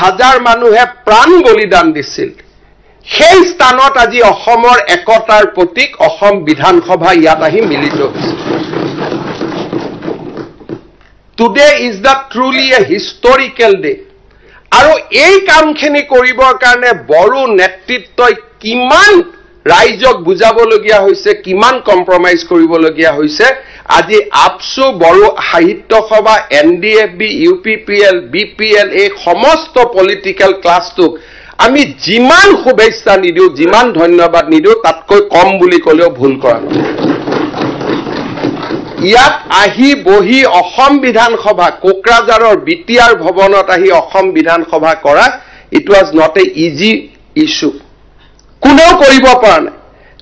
হাজাৰ মানুহে প্ৰাণ বলিদান দিছিল সেই স্থানত আজি অসমৰ একতাৰ প্ৰতীক অসম বিধানসভা ইয়াত আহি মিলিত হৈছে Today is the truly a historical day. আৰু এই কামখিনি কৰিবৰ কাৰণে বড়ো নেতৃত্বই কিমান ৰাইজক বুজাবলগীয়া হৈছে কিমান কম্প্ৰমাইজ কৰিবলগীয়া হৈছে আজি আপসু বড়ো সাহিত্য সভা এনডিএফবি ইউপিপিএল বিপিএল এই সমস্ত পলিটিক্যাল ক্লাছটোক আমি যিমান শুভেচ্ছা নিদিও যিমান ধন্যবাদ নিদিও তাতকৈ কম বুলি ক'লেও ভুল কৰা ইয়াত আহি বহি অসম বিধানসভা কোকৰাঝাৰৰ বিটিআৰ ভৱনত আহি অসম বিধানসভা কৰা it was not a easy issue কোনেও কৰিব পৰা নাই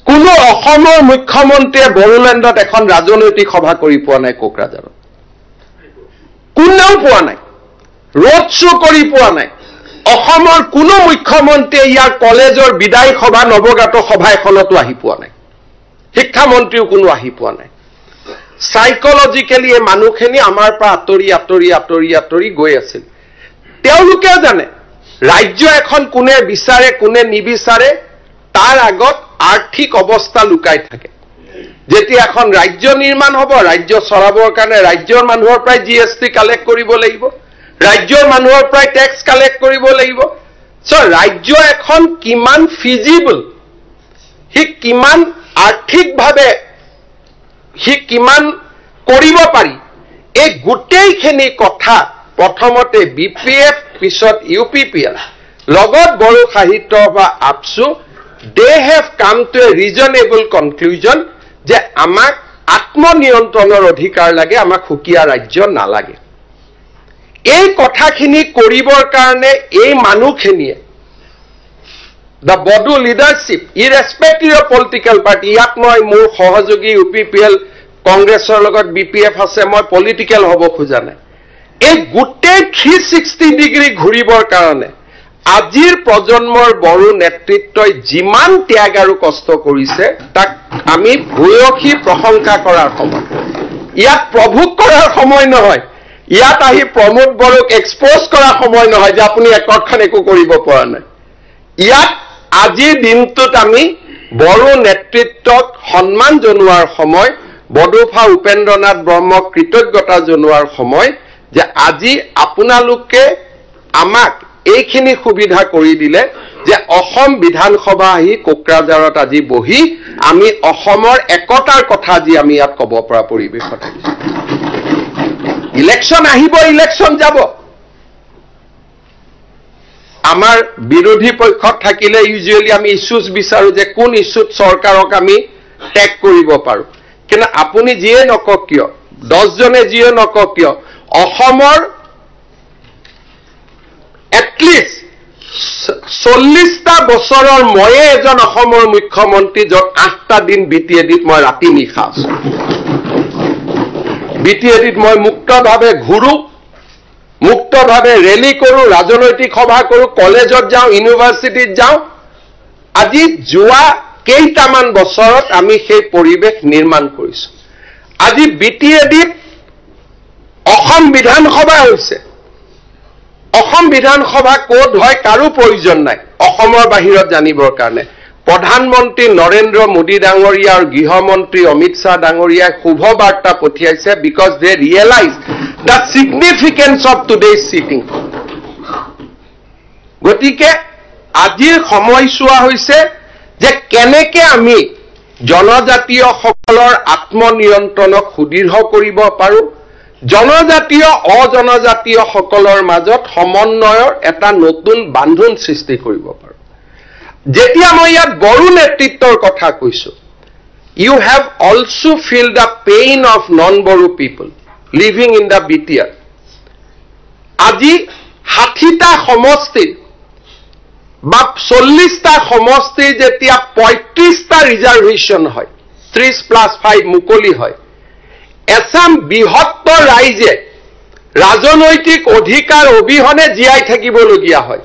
কোনো অসমৰ মুখ্যমন্ত্ৰীয়ে বড়োলেণ্ডত এখন ৰাজনৈতিক সভা কৰি পোৱা নাই কোকৰাঝাৰত কোনেও পোৱা নাই ৰোড শ্ব' কৰি পোৱা নাই অসমৰ কোনো মুখ্যমন্ত্ৰীয়ে ইয়াৰ কলেজৰ বিদায় সভা নৱগাত সভা এখনতো আহি পোৱা নাই শিক্ষামন্ত্ৰীও কোনো আহি পোৱা নাই সাইকোলজিক্যালি এই মানুহখিনি আমাৰ পৰা আতৰি গৈ আছিল তেওঁলোকে জানে ৰাজ্য এখন কোনে বিচাৰে কোনে নিবিচাৰে তাৰ আগত আৰ্থিক অৱস্থা লুকাই থাকে যেতিয়া এখন ৰাজ্য নিৰ্মাণ হ'ব ৰাজ্য চলাবৰ কাৰণে ৰাজ্যৰ মানুহৰ পৰা জিএসটি কালেক্ট কৰিব লাগিব ৰাজ্যৰ মানুহৰ পৰা ট্যাক্স কালেক্ট কৰিব লাগিব সো ৰাজ্য এখন কিমান ফিজিবল হি কিমান আৰ্থিকভাৱে হি কিমান কৰিব পাৰি এই গোটেইখিনি কথা প্ৰথমতে বিপিএফ পিছত ইউপিপিএল লগত বড়ো সাহিত্য বা আপসু they have come to a reasonable conclusion যে আমাক আত্মনিয়ন্ত্ৰণৰ অধিকাৰ লাগে আমাক হুকিয়া ৰাজ্য নালাগে এই কথাখিনি কৰিবৰ কাৰণে এই মানুহখিনিয়ে the Bodo leadership irrespective of political party ইয়াত মই মোৰ সহযোগী ইউপিপিএল কংগ্ৰেছৰ লগত বিপিএফ আছে মই পলিটিক্যাল হ'ব খোজা নাই এই গোটেই 360 ডিগ্ৰী ঘূৰিবৰ কাৰণে আজিৰ প্ৰজন্মৰ বড়ো নেতৃত্বই যিমান ত্যাগ আৰু কষ্ট কৰিছে তাক আমি ভূয়সী প্ৰশংসা কৰাৰ সময় ইয়াত প্ৰভোগ কৰাৰ সময় নহয় ইয়াত আহি প্ৰমোদ বড়োক এক্সপোজ কৰাৰ সময় নহয় যে আপুনি একতখান একো কৰিব পৰা নাই ইয়াত আজিৰ দিনটোত আমি বড়ো নেতৃত্বক সন্মান জনোৱাৰ সময় বড়োফা উপেন্দ্ৰনাথ ব্ৰহ্মক কৃতজ্ঞতা জনোৱাৰ সময় যে আজি আপোনালোকে আমাক এইখিনি সুবিধা কৰি দিলে যে অসম বিধানসভা আহি কোকৰাঝাৰত আজি বহি আমি অসমৰ একতাৰ কথা আজি আমি ইয়াত ক'ব পৰা পৰিৱেশত ইলেকশ্যন আহিব ইলেকশ্যন যাব আমাৰ বিৰোধী পক্ষত থাকিলে ইউজুৱেলি আমি ইস্যুজ বিচাৰো যে কোন ইস্যুত চৰকাৰক আমি টেক কৰিব পাৰো কিন্তু আপুনি যিয়ে নকক কিয় 10 জনে যিয়ে নকক কিয় অসমৰ এটলিষ্ট 40টা বছৰৰ ময়ে এজন অসমৰ মুখ্যমন্ত্ৰী য'ত 8টা দিন বিটিএডিত মই ৰাতি নিশা আছো বিটিএডিত মই মুক্তভাৱে ঘূৰো মুক্তভাৱে ৰেলী কৰো ৰাজনৈতিক সভা কৰো কলেজত যাওঁ ইউনিভাৰ্চিটিত যাওঁ আজি যোৱা কেইটামান বছৰত আমি সেই পৰিৱেশ নিৰ্মাণ কৰিছো আজি বিটিএডিত অসম বিধানসভা হৈছে অসম বিধানসভা কোড হয় কাৰো প্ৰয়োজন নাই অসমৰ বাহিৰত জানিবৰ কাৰণে প্ৰধানমন্ত্ৰী নৰেন্দ্ৰ মোদী ডাঙৰীয়া আৰু গৃহমন্ত্ৰী অমিত শাহ ডাঙৰীয়াই শুভ বাৰ্তা পঠিয়াইছে because they realize the significance of today's sitting গতিকে আজিৰ সময়ছোৱা হৈছে যে কেনেকে আমি জনজাতীয় সকলৰ আত্মনিয়ন্ত্ৰণক সুদৃঢ় কৰিব পাৰো জনজাতীয় অজনজাতীয় সকলৰ মাজত সমন্বয়ৰ এটা নতুন বান্ধোন সৃষ্টি কৰিব পাৰো যেতিয়া মই ইয়াত বড়ো নেতৃত্বৰ কথা কৈছো you have also feel the pain of non-Bodo people living in the BTR আজি 60টা সমষ্টি বা 40টা সমষ্টি যেতিয়া 35টা ৰিজাৰ্ভেশন হয় 30+5 মুকলি হয় এছাম বৃহত্তৰ ৰাইজে ৰাজনৈতিক অধিকাৰ অবিহনে জীয়াই থাকিবলগীয়া হয়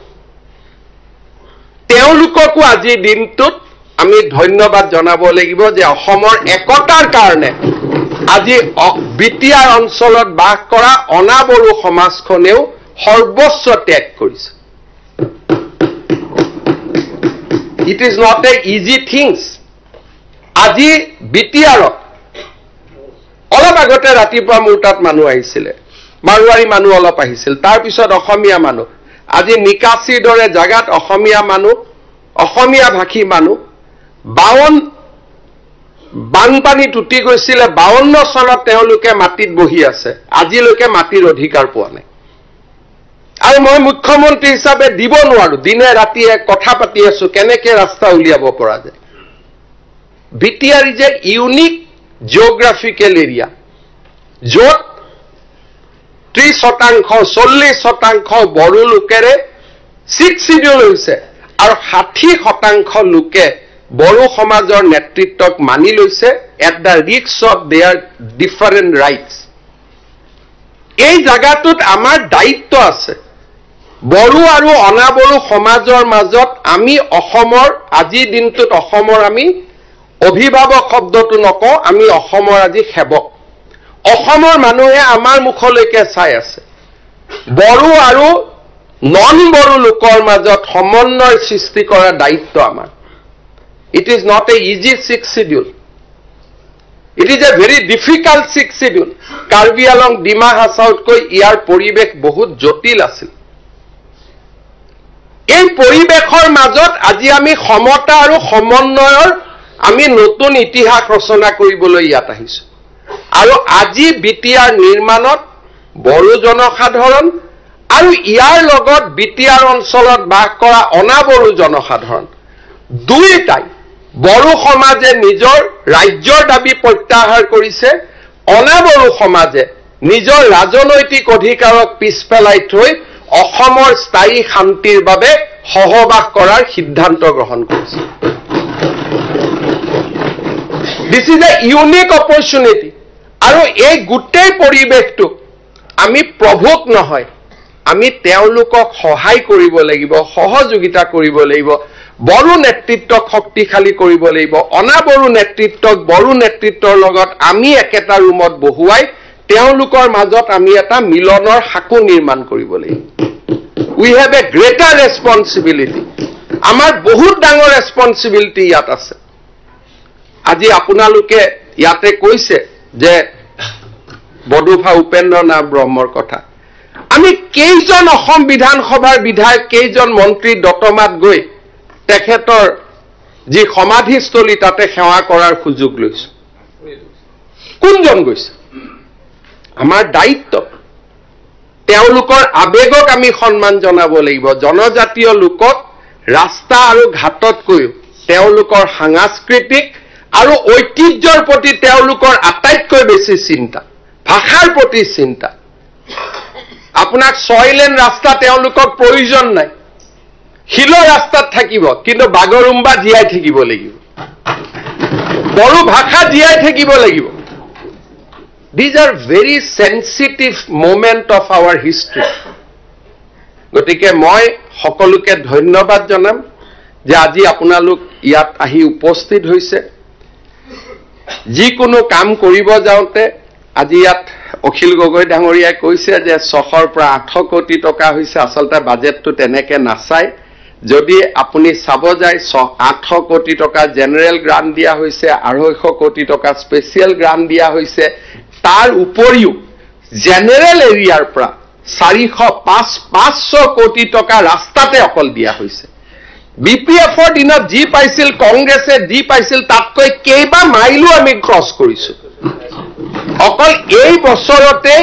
তেওঁলোককো আজি দিনটোত আমি ধন্যবাদ জনাব লাগিব যে অসমৰ একতাৰ কাৰণে আজি বিটিআৰ অঞ্চলত বাস কৰা অনাবড়ো সমাজখনেও সৰ্বস্ব ত্যাগ কৰিছে it is not a easy things আজি বিটিআৰত অলপ আগতে ৰাতিপুৱা মোৰ তাত মানুহ আহিছিলে মাৰোৱাৰী মানুহ অলপ আহিছিল তাৰ পিছত অসমীয়া মানুহ আজি নিকাছিৰ দৰে জাগাত অসমীয়া মানুহ অসমীয়া ভাষী মানুহ 52 বানপানী টুটি গৈছিলে 52 চনত তেওঁলোকে মাটিত বহি আছে আজিলৈকে মাটিৰ অধিকাৰ পোৱা নাই আৰু মই মুখ্যমন্ত্ৰী হিচাপে দিব নোৱাৰো দিনে ৰাতিয়ে কথা পাতি আছো কেনেকে ৰাস্তা উলিয়াব পৰা যায় BTR is a unique geographical area য'ত 30% 40% বড়ো লোকেৰে 6 শিডিউল হৈছে আৰু 60% লোকে বড়ো সমাজৰ নেতৃত্বক মানি লৈছে at the risk of there different rights এই জাগাটোত আমাৰ দায়িত্ব আছে বড়ো আৰু অনাবড়ো সমাজৰ মাজত আমি অসমৰ আজি দিনটোত অসমৰ আমি অভিভাৱক শব্দটো নকওঁ আমি অসমৰ আজি সেৱক অসমৰ মানুহে আমাৰ মুখলৈকে চাই আছে বড়ো আৰু নন বড়ো লোকৰ মাজত সমন্বয় সৃষ্টি কৰাৰ দায়িত্ব আমাৰ It is not a easy 6 schedule. It is a very difficult 6 schedule. Karbi Anglong Dima Hasautকৈ ইয়াৰ পৰিবেশ বহুত জটিল আছিল এই পৰিবেশৰ মাজত আজি আমি সমতা আৰু সমন্বয়ৰ আমি নতুন ইতিহাস ৰচনা কৰিবলৈ ইয়াত আহিছো আৰু আজি বিটিআৰ নিৰ্মাণত বড়ো জনসাধাৰণ আৰু ইয়াৰ লগত বিটিআৰ অঞ্চলত বাস কৰা অনাবড়ো জনসাধাৰণ দুইটাই বড়ো সমাজে নিজৰ ৰাজ্যৰ দাবী প্ৰত্যাহাৰ কৰিছে অনাবড়ো সমাজে নিজৰ ৰাজনৈতিক অধিকাৰক পিছপেলাই থৈ অসমৰ স্থায়ী শান্তিৰ বাবে সহবাস কৰাৰ সিদ্ধান্ত গ্ৰহণ কৰিছে this is a unique opportunity আৰু এই গোটেই পৰিৱেশটো আমি প্ৰভুক নহয় আমি তেওঁলোকক সহায় কৰিব লাগিব সহযোগিতা কৰিব লাগিব বড়ো নেতৃত্বক শক্তিশালী কৰিব লাগিব অনাবড়ো নেতৃত্বক বড়ো নেতৃত্বৰ লগত আমি একেটা ৰুমত বহুৱাই তেওঁলোকৰ মাজত আমি এটা মিলনৰ হাকু নিৰ্মাণ কৰিব লাগিব উই হেভ এ গ্ৰেটাৰ ৰেছপন্সিবিলিটি আমাৰ বহুত ডাঙৰ ৰেছপন্সিবিলিটি ইয়াত আছে আজি আপোনালোকে ইয়াতে কৈছে যে বডুফা উপেন্দ্ৰ নাথ ব্ৰহ্মৰ কথা আমি কেইজন অসম বিধানসভাৰ বিধায়ক কেইজন মন্ত্ৰী দতমাত গৈ তেখেতৰ যি সমাধিস্থলী তাতে সেৱা কৰাৰ সুযোগ লৈছে কোনজন গৈছে আমাৰ দায়িত্ব তেওঁলোকৰ আবেগক আমি সন্মান জনাব লাগিব জনজাতীয় লোকক ৰাস্তা আৰু ঘাটতকৈ তেওঁলোকৰ সাংস্কৃতিক আৰু ঐতিহ্যৰ প্ৰতি তেওঁলোকৰ আটাইতকৈ বেছি চিন্তা ভাষাৰ প্ৰতি চিন্তা আপোনাক 6 লেন ৰাস্তা তেওঁলোকৰ প্ৰয়োজন নাই হিলৰ ৰাস্তাত থাকিব কিন্তু বাগৰুম্বা জীয়াই থাকিব লাগিব বড়ো ভাষা জীয়াই থাকিব লাগিব These are very sensitive moment of our history গতিকে মই সকলোকে ধন্যবাদ জনাম যে আজি আপোনালোক ইয়াত আহি উপস্থিত হৈছে যিকোনো কাম কৰিব যাওঁতে আজি ইয়াত অখিল গগৈ ডাঙৰীয়াই কৈছে যে 6 পৰা 8 কোটি টকা হৈছে আসলতে বাজেটটো তেনেকে নাচাই যদি আপুনি চাব যায় 8 কোটি টকা জেনাৰেল গ্ৰান্ট দিয়া হৈছে 250 কোটি টকা স্পেশাল গ্ৰান্ট দিয়া হৈছে তাৰ উপৰিও জেনাৰেল এৰিয়াৰ পৰা 500 কোটি টকা ৰাস্তাতে অকল দিয়া হৈছে বিপিএফৰ দিনত যি পাইছিল কংগ্ৰেছে যি পাইছিল তাতকৈ কেইবা মাইলো আমি ক্ৰছ কৰিছো অকল এই বছৰতে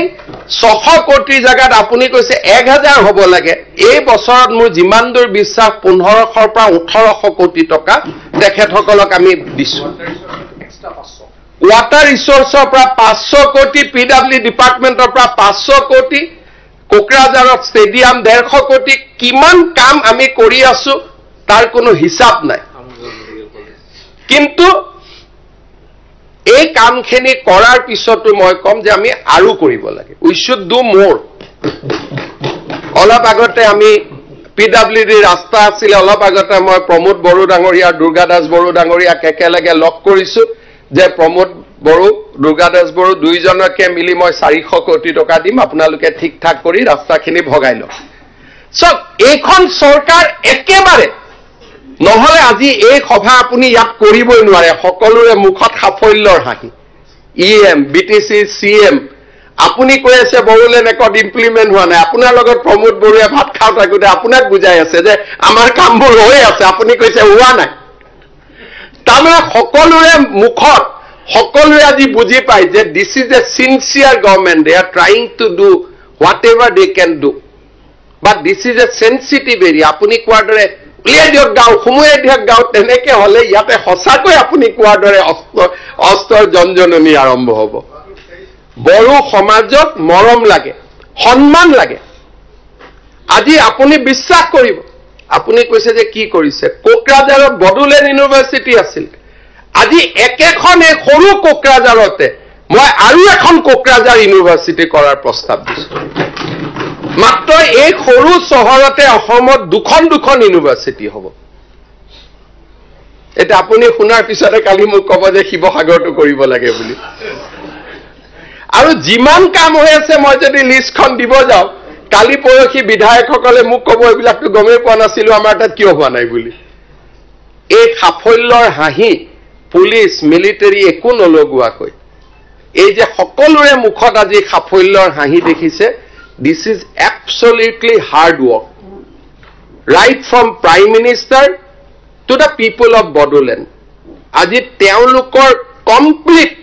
600 কোটি জায়গাত আপুনি কৈছে 1000 হ'ব লাগে এই বছৰত মোৰ যিমান দূৰ বিশ্বাস 1500 পৰা 1800 কোটি টকা তেখেতসকলক আমি দিছো ওয়াটাৰ ৰিসোৰ্সৰ পৰা 500 কোটি পিডব্লিউ ডিপাৰ্টমেন্টৰ পৰা 500 কোটি কোকৰাঝাৰত ষ্টেডিয়াম 150 কোটি কিমান কাম আমি কৰি আছো তাৰ কোনো হিসাব নাই কিন্তু এই কামখিনি কৰাৰ পিছতো মই কম যে আমি আৰু কৰিব লাগে উই শুড ডু মোৰ অলপ আগতে আমি পিডব্লিউডি ৰাস্তা আছিল অলপ আগতে মই প্ৰমোদ বড়ো ডাঙৰীয়া দুৰ্গা দাস বড়ো ডাঙৰীয়া একেলগে লগ কৰিছো যে প্ৰমোদ বড়ো দুৰ্গাদাস বড়ো দুইজনকে মিলি মই 400 কোটি টকা দিম আপোনালোকে ঠিক ঠাক কৰি ৰাস্তাখিনি ভগাই লওক সব এইখন চৰকাৰ একেবাৰে নহলে আজি এই সভা আপুনি ইয়াত কৰিবই নোৱাৰে সকলোৰে মুখত সাফল্যৰ হাঁহি ইএম বিটিসি সিএম আপুনি কৈ আছে বড়োলেণ্ড একট ইমপ্লিমেন্ট হোৱা নাই আপোনাৰ লগত প্ৰমোদ বড়ুৱে ভাত খাও থাকোতে আপোনাক বুজাই আছে যে আমাৰ কামবোৰ হৈ আছে আপুনি কৈছে হোৱা নাই তাৰমানে সকলোৰে মুখত সকলোৱে আজি বুজি পায় যে this is a sincere government they are trying to do whatever they can do but this is a sensitive area আপুনি কোৱাৰ দৰে উলিয়াই দিয়ক গাঁও সময়ে দিয়ক গাঁও তেনেকে হলে ইয়াতে সঁচাকৈ আপুনি কোৱাৰ দৰে অস্ত্ৰৰ জনজননী আৰম্ভ হ'ব বড়ো সমাজক মৰম লাগে সন্মান লাগে আজি আপুনি বিশ্বাস কৰিব আপুনি কৈছে যে কি কৰিছে কোকৰাঝাৰত বড়োলেণ্ড ইউনিভাৰ্চিটি আছিল আজি একেখন এই সৰু কোকৰাঝাৰতে মই আৰু এখন কোকৰাঝাৰ ইউনিভাৰ্চিটি কৰাৰ প্ৰস্তাৱ দিছো মাত্ৰ এই সৰু চহৰতে অসমত দুখন ইউনিভাৰ্চিটি হ'ব এটা আপুনি শুনাৰ পিছতে কালি মোক ক'ব যে শিৱসাগৰটো কৰিব লাগে বুলি আৰু যিমান কাম হৈ আছে মই যদি লিষ্টখন দিব যাওঁ কালি পৰখি বিধায়কসকলে মোক ক'ব এইবিলাকটো গমেই পোৱা নাছিলো আমাৰ তাত কিয় হোৱা নাই বুলি এই সাফল্যৰ হাঁহি পুলিচ মিলিটাৰী একো নলগোৱাকৈ এই যে সকলোৰে মুখত আজি সাফল্যৰ হাঁহি দেখিছে this is absolutely hard work right from prime minister to the people of Bodoland আজি তেওঁলোকৰ কমপ্লিট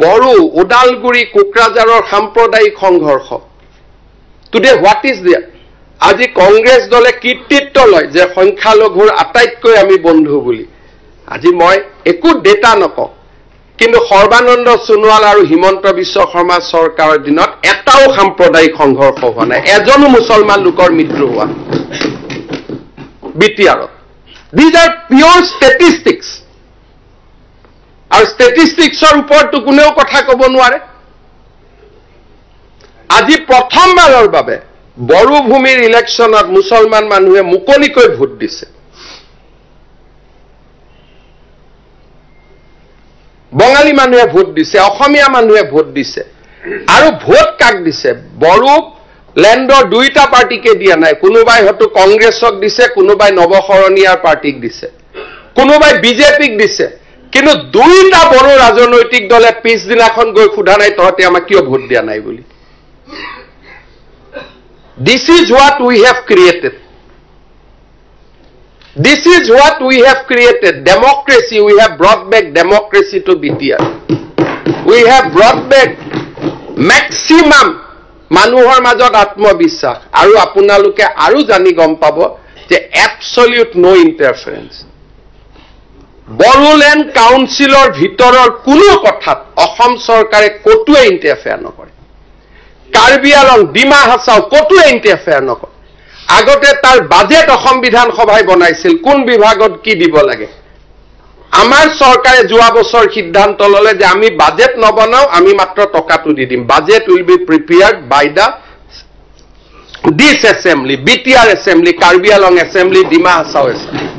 বড়ো ওদালগুৰি কোকৰাঝাৰৰ সাম্প্ৰদায়িক সংঘৰ্ষ টুডে হোৱাট ইজ দেয়াৰ আজি কংগ্ৰেছ দলে কৃতিত্ব লয় যে সংখ্যালঘুৰ আটাইতকৈ আমি বন্ধু বুলি আজি মই একো ডেটা নকওঁ কিন্তু সৰ্বানন্দ সোণোৱাল আৰু হিমন্ত বিশ্ব শৰ্মা চৰকাৰৰ দিনত এটাও সাম্প্ৰদায়িক সংঘৰ্ষ হোৱা নাই এজনো মুছলমান লোকৰ মৃত্যু হোৱা বিটিআৰত দিজ আৰ পিয়ৰ ষ্টেটিষ্টিক্স আৰু ষ্টেটিষ্টিক্সৰ ওপৰতো কোনেও কথা ক'ব নোৱাৰে আজি প্ৰথমবাৰৰ বাবে বড়ো ভূমিৰ ইলেকশ্যনত মুছলমান মানুহে মুকলিকৈ ভোট দিছে বঙালী মানুহে ভোট দিছে অসমীয়া মানুহে ভোট দিছে আৰু ভোট কাক দিছে বড়ো ল্যান্ডৰ দুইটা পাৰ্টিকে দিয়া নাই কোনোবাই হয়তো কংগ্ৰেছক দিছে কোনোবাই নৱশৰণীয়াৰ পাৰ্টিক দিছে কোনোবাই বিজেপিক দিছে কিন্তু দুইটা বড়ো ৰাজনৈতিক দলে পিছদিনাখন গৈ খুধা নাই তহতে আমাক কিয় ভোট দিয়া নাই বুলি this is what we have created This is what we have created. Democracy. We have brought back democracy to BTR. We have brought back maximum মানুহৰ মাজত আত্মবিশ্বাস আৰু আপোনালোকে আৰু জানি গম পাব যে absolute no interference. বড়োলেণ্ড কাউন্সিলৰ ভিতৰৰ কোনো কথাত অসম চৰকাৰে কতোৱে ইন্টাৰফেয়াৰ নকৰে কাৰ্বি আলং ডিমা হাছাও কতোৱে ইন্টাৰফেয়াৰ নকৰে আগতে তাৰ বাজেট অসম বিধান সভাই বনাইছিল কোন বিভাগত কি দিব লাগে আমাৰ চৰকাৰে যোৱা বছৰ সিদ্ধান্ত ললে যে আমি বাজেট নবনাও আমি মাত্ৰ টকাটো দি দিম budget will be prepared by the this assembly BTR assembly Karbi আলং এসেম্বলি ডিমা হাছাও এসেম্বলি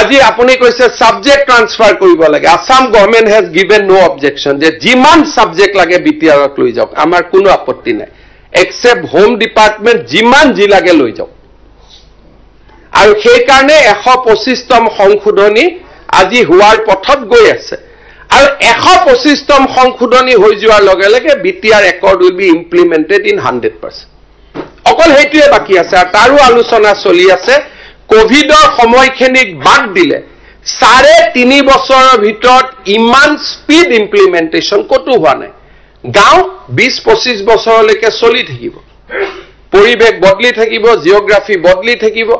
আজি আপুনি কৈছে সাবজেক্ট ট্ৰান্সফাৰ কৰিব লাগে Assam government has given no objection যে যিমান সাবজেক্ট লাগে বিটিআৰক লৈ যাওক আমাৰ কোনো আপত্তি নাই except home department যিমান জিলাকে লৈ যাওক আৰু সেই কাৰণে 125তম সংশোধনী আজি হোৱাৰ পথত গৈ আছে আৰু 125তম সংশোধনী হৈ যোৱাৰ লগে লগে BTR accord will be implemented in 100% অকল হেতুৱে বাকি আছে আৰু তাৰো আলোচনা চলি আছে কোভিডৰ সময়খিনিক বাদ দিলে 3.5 বছৰৰ ভিতৰত ইমান স্পিড ইমপ্লিমেন্টেশন কতো হোৱা নাই গাঁও 20-25 বছৰলৈকে চলি থাকিব পৰিবেশ বদলি থাকিব জিওগ্ৰাফি বদলি থাকিব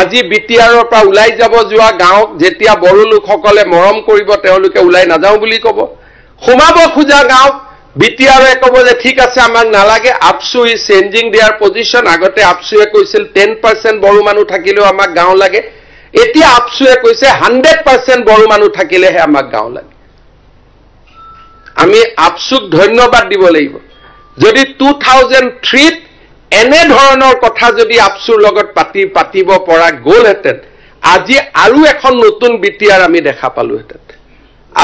আজি বিটিআৰৰ পৰা উলাই যাব যোৱা গাঁও যেতিয়া বড়ো লোকসকলে মৰম কৰিব তেওঁলোকে উলাই নাযাও বুলি ক'ব সোমাব খোজা গাঁও বিটিআৰে ক'ব যে ঠিক আছে আমাক নালাগে আপসু ইজ চেঞ্জিং देयर পজিশন আগতে আপসুৱে কৈছিল 10% বড়ো মানুহ থাকিলেও আমাক গাঁও লাগে এতিয়া আপসুৱে কৈছে 100% বড়ো মানুহ থাকিলেহে আমাক গাঁও লাগে আমি আপসুক ধন্যবাদ দিব লাগিব যদি 2003 এনে ধৰণৰ কথা যদি আপসুৰ লগত পাতিব পৰা গ'লহেতেন আজি আৰু এখন নতুন বিটিআৰ আমি দেখা পালোহেতেন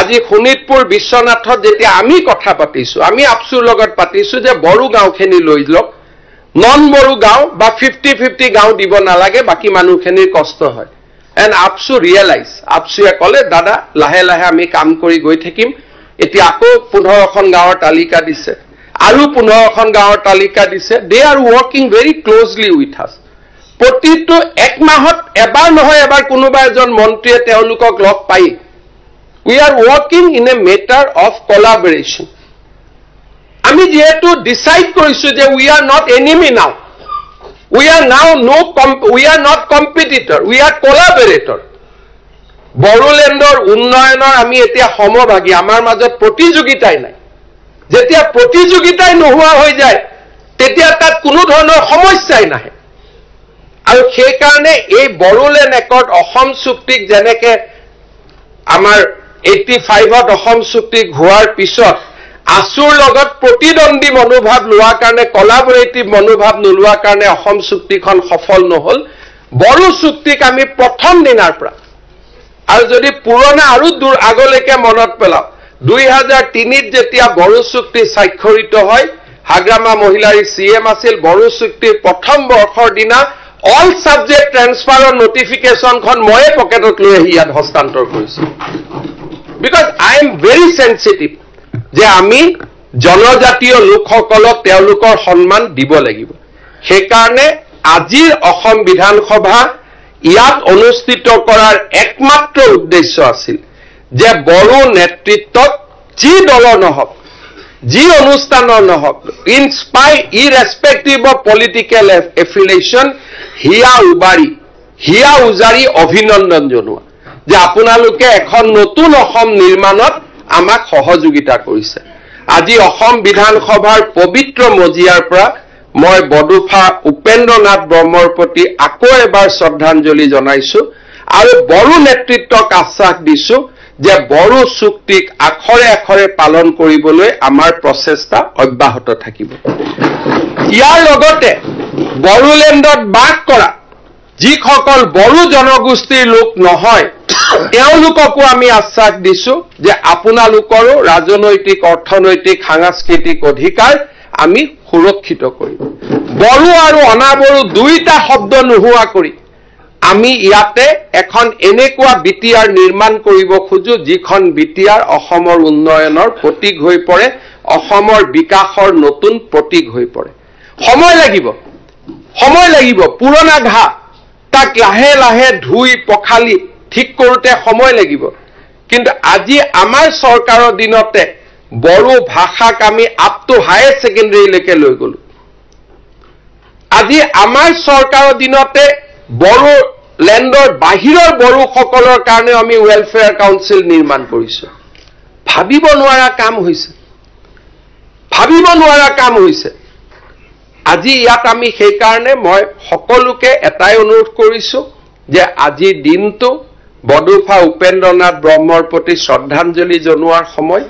আজি শোণিতপুৰ বিশ্বনাথত যেতিয়া আমি কথা পাতিছো আমি আপসুৰ লগত পাতিছো যে বড়ো গাঁওখিনি লৈ লওক নন বড়ো গাঁও বা 50-50 গাঁও দিব নালাগে বাকি মানুহখিনিৰ কষ্ট হয় এণ্ড আপসু ৰিয়েলাইজ আপসুৱে ক'লে দাদা লাহে লাহে আমি কাম কৰি গৈ থাকিম এতিয়া আকৌ 15খন গাঁৱৰ তালিকা দিছে আৰু 15খন গাঁৱৰ তালিকা দিছে they are working very closely with us প্ৰতিটো এক মাহত এবাৰ নহয় এবাৰ কোনোবা এজন মন্ত্ৰীয়ে তেওঁলোকক লগ পাই we are working in a matter of collaboration আমি যেহেতু ডিসাইড কৰিছো যে we are not enemy now we are not competitor we are collaborator বড়োলেণ্ডৰ উন্নয়নৰ আমি এতিয়া সমভাগী আমাৰ মাজত প্ৰতিযোগিতাই নাই যেতিয়া প্ৰতিযোগিতাই নোহোৱা হৈ যায় তেতিয়া তাত কোনো ধৰণৰ সমস্যাই নাহে আৰু সেই কাৰণে এই বড়োলেণ্ড একৰ্ড অসম চুক্তিক যেনেকে আমাৰ 85ত অসম চুক্তি হোৱাৰ পিছত আসুৰ লগত প্ৰতিদ্বন্দ্বী মনোভাৱ লোৱাৰ কাৰণে কোলাবৰেটিভ মনোভাৱ নোলোৱাৰ কাৰণে অসম চুক্তিখন সফল নহল বড়ো চুক্তিক আমি প্ৰথম দিনাৰ পৰা আৰু যদি পুৰণা আৰু দূৰ আগলৈকে মনত পেলাও 2003ত যেতিয়া বড়ো চুক্তি স্বাক্ষৰিত হয় হাগ্ৰামা মহিলাৰ সিএম আছিল বড়ো চুক্তিৰ প্ৰথম বৰ্ষৰ দিনা অল সাবজেক্ট ট্ৰান্সফাৰৰ নোটিফিকেশনখন ময়ে পকেটত লৈ আহি ইয়াত হস্তান্তৰ কৰিছো because I am very sensitive যে আমি জনজাতীয় লোকসকলক তেওঁলোকৰ সন্মান দিব লাগিব সেই কাৰণে আজিৰ অসম বিধানসভা ইয়াত অনুষ্ঠিত কৰাৰ একমাত্ৰ উদ্দেশ্য আছিল যে বড়ো নেতৃত্বত যি দল নহওক যি অনুষ্ঠানৰ নহওক ইৰেসপেক্টিভ অফ পলিটিক্যাল এফিলিয়েশন হিয়া উজাৰি অভিনন্দন জনোৱা যে আপোনালোকে এখন নতুন অসম নিৰ্মাণত আমাক সহযোগিতা কৰিছে আজি অসম বিধানসভাৰ পবিত্ৰ মজিয়াৰ পৰা মই বডুফা উপেন্দ্ৰনাথ ব্ৰহ্মৰ প্ৰতি আকৌ এবাৰ শ্ৰদ্ধাঞ্জলি জনাইছো আৰু বড়ো নেতৃত্বক আশ্বাস দিছো যে বড়ো চুক্তিক আখৰে আখৰে পালন কৰিবলৈ আমাৰ প্ৰচেষ্টা অব্যাহত থাকিব ইয়াৰ লগতে বড়োলেণ্ডত বাস কৰা যিসকল বড়ো জনগোষ্ঠীৰ লোক নহয় তেওঁলোককো আমি আশ্বাস দিছো যে আপোনালোকৰো ৰাজনৈতিক অৰ্থনৈতিক সাংস্কৃতিক অধিকাৰ আমি সুৰক্ষিত কৰিম বড়ো আৰু অনাবড়ো দুইটা শব্দ নোহোৱা কৰি আমি ইয়াতে এখন এনেকুৱা বিটিআৰ নিৰ্মাণ কৰিব খোজো যিখন বিটিআৰ অসমৰ উন্নয়নৰ প্ৰতীক হৈ পৰে অসমৰ বিকাশৰ নতুন প্ৰতীক হৈ পৰে সময় লাগিব পুৰণা ঘা তাক লাহে লাহে ধুই পখালি ঠিক কৰোতে সময় লাগিব কিন্তু আজি আমাৰ চৰকাৰৰ দিনতে বড়ো ভাষাক আমি আপ টু হায়াৰ সেকেন্ডাৰীলৈকে লৈ গলো আজি আমাৰ চৰকাৰৰ দিনতে বড়ো লেণ্ডৰ বাহিৰৰ বড়োসকলৰ কাৰণে আমি ওয়েলফেয়াৰ কাউন্সিল নিৰ্মাণ কৰিছো ভাবিব নোৱাৰা কাম হৈছে আজি ইয়াত আমি সেই কাৰণে মই সকলোকে এটাই অনুৰোধ কৰিছো যে আজি দিনটো বডুফা উপেন্দ্ৰনাথ ব্ৰহ্মৰ প্ৰতি শ্ৰদ্ধাঞ্জলি জনোৱাৰ সময়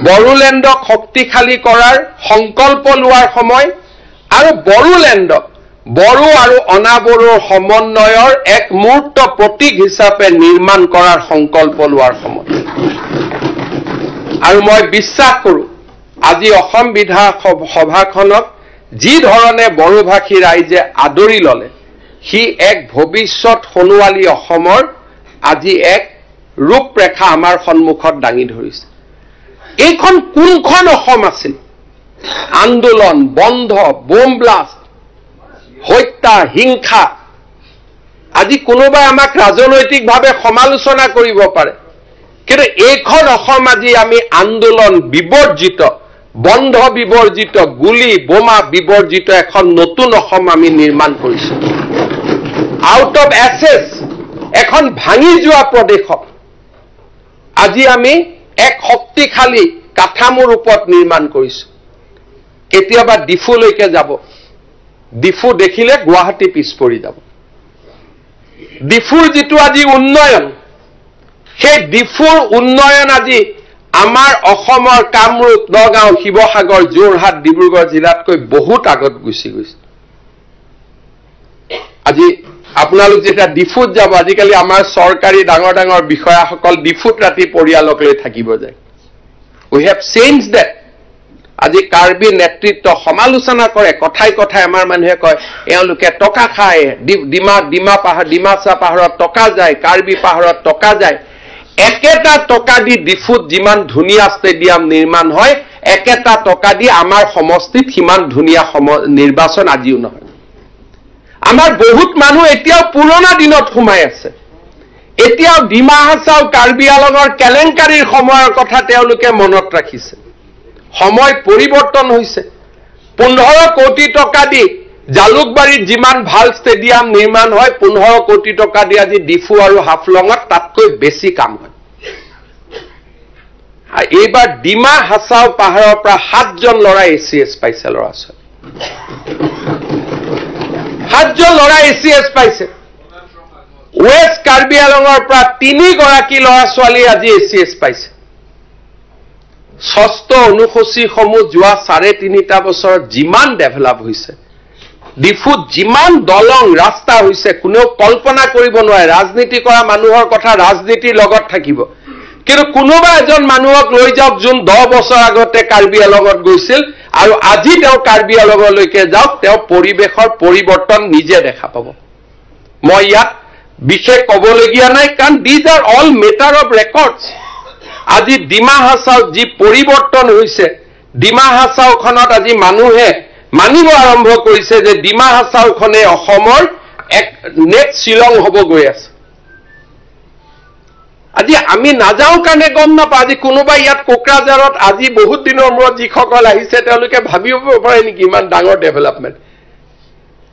বড়োলেণ্ডক শক্তিশালী কৰাৰ সংকল্প লোৱাৰ সময় আৰু বড়োলেণ্ডক বড়ো আৰু অনাবড়োৰ সমন্বয়ৰ এক মূৰ্ত প্ৰতীক হিচাপে নিৰ্মাণ কৰাৰ সংকল্প লোৱাৰ সময় আৰু মই বিশ্বাস কৰো আজি অসম বিধানসভাখনক যি ধৰণে বড়োভাষী ৰাইজে আদৰি ললে হি এক ভৱিষ্যত সোণোৱালী অসমৰ আজি এক ৰূপৰেখা আমাৰ সন্মুখত দাঙি ধৰিছে এইখন কোনখন অসম আছিল আন্দোলন বন্ধ বোম ব্লাষ্ট হত্যা হিংসা আজি কোনোবাই আমাক ৰাজনৈতিকভাৱে সমালোচনা কৰিব পাৰে কিন্তু এইখন অসম আজি আমি আন্দোলন বিবৰ্জিত বন্ধ বিবৰ্জিত গুলি বোমা বিবৰ্জিত এখন নতুন অসম আমি নিৰ্মাণ কৰিছো আউট অফ এছেছ এখন ভাঙি যোৱা প্ৰদেশত আজি আমি এক শক্তিশালী কাঠামোৰ ওপৰত নিৰ্মাণ কৰিছো কেতিয়াবা ডিফুলৈকে যাব ডিফু দেখিলে গুৱাহাটী পিছ পৰি যাব ডিফুৰ যিটো আজি উন্নয়ন সেই ডিফুৰ উন্নয়ন আজি আমাৰ অসমৰ কামৰূপ নগাঁও শিৱসাগৰ যোৰহাট ডিব্ৰুগড় জিলাতকৈ বহুত আগত গুচি গৈছে আজি আপোনালোক যেতিয়া ডিফুত যাব আজিকালি আমাৰ চৰকাৰী ডাঙৰ ডাঙৰ বিষয়াসকল ডিফুত ৰাতি পৰিয়ালক লৈ থাকিব যায় উই হেভ চেঞ্জ দ্যাট আজি কাৰ্বি নেতৃত্ব সমালোচনা কৰে কথাই কথাই আমাৰ মানুহে কয় এওঁলোকে টকা খায় ডিমাচা পাহাৰত টকা যায় কাৰ্বি পাহাৰত টকা যায় একেটা টকা দি ডিফুত যিমান ধুনীয়া ষ্টেডিয়াম নিৰ্মাণ হয় একেটা টকা দি আমাৰ সমষ্টিত সিমান ধুনীয়া নিৰ্বাচন আজিও নহয় আমাৰ বহুত মানুহ এতিয়াও পুৰণা দিনত সোমাই আছে এতিয়াও ডিমা হাছাও কাৰ্বি আলঙৰ কেলেংকাৰীৰ সময়ৰ কথা তেওঁলোকে মনত ৰাখিছে সময় পৰিৱৰ্তন হৈছে 15 কোটি টকা দি জালুকবাৰীত যিমান ভাল ষ্টেডিয়াম নিৰ্মাণ হয় 15 কোটি টকা দি আজি ডিফু আৰু হাফলঙত তাতকৈ বেছি কাম হয় এইবাৰ ডিমা হাছাও পাহাৰৰ পৰা 7 জন ল'ৰা এচিএছ পাইছে ল'ৰা ছোৱালী 7 জন ল'ৰা এচিএছ পাইছে ৱেষ্ট কাৰ্বি আলঙৰ পৰা 3 গৰাকী ল'ৰা ছোৱালী আজি এচিএছ পাইছে ষষ্ঠ অনুসূচীসমূহ যোৱা 3.5 বছৰত যিমান ডেভেলপ হৈছে ডিফুত যিমান দলং ৰাস্তা হৈছে কোনেও কল্পনা কৰিব নোৱাৰে ৰাজনীতি কৰা মানুহৰ কথা ৰাজনীতিৰ লগত থাকিব কিন্তু কোনোবা এজন মানুহক লৈ যাওক যোন 10 বছৰ আগতে কাৰ্বি আলঙত গৈছিল আৰু আজি তেওঁ কাৰ্বি আলঙলৈকে যাওক তেওঁ পৰিবেশৰ পৰিৱৰ্তন নিজে দেখা পাব মই ইয়াত বিশেষ ক'বলগীয়া নাই কাৰণ these are all matter of records আজি ডিমা হাছাও যি পৰিৱৰ্তন হৈছে ডিমা হাছাওখনত আজি মানুহে মানিব আৰম্ভ কৰিছে যে ডিমা হাছাওখনে অসমৰ এক নেক্সট শিলং হ'ব গৈ আছে আজি আমি নাযাওঁ কাৰণে গম নাপাওঁ আজি কোনোবা ইয়াত কোকৰাঝাৰত আজি বহুত দিনৰ মূৰত যিসকল আহিছে তেওঁলোকে ভাবিব পাৰে নেকি ইমান ডাঙৰ ডেভেলপমেণ্ট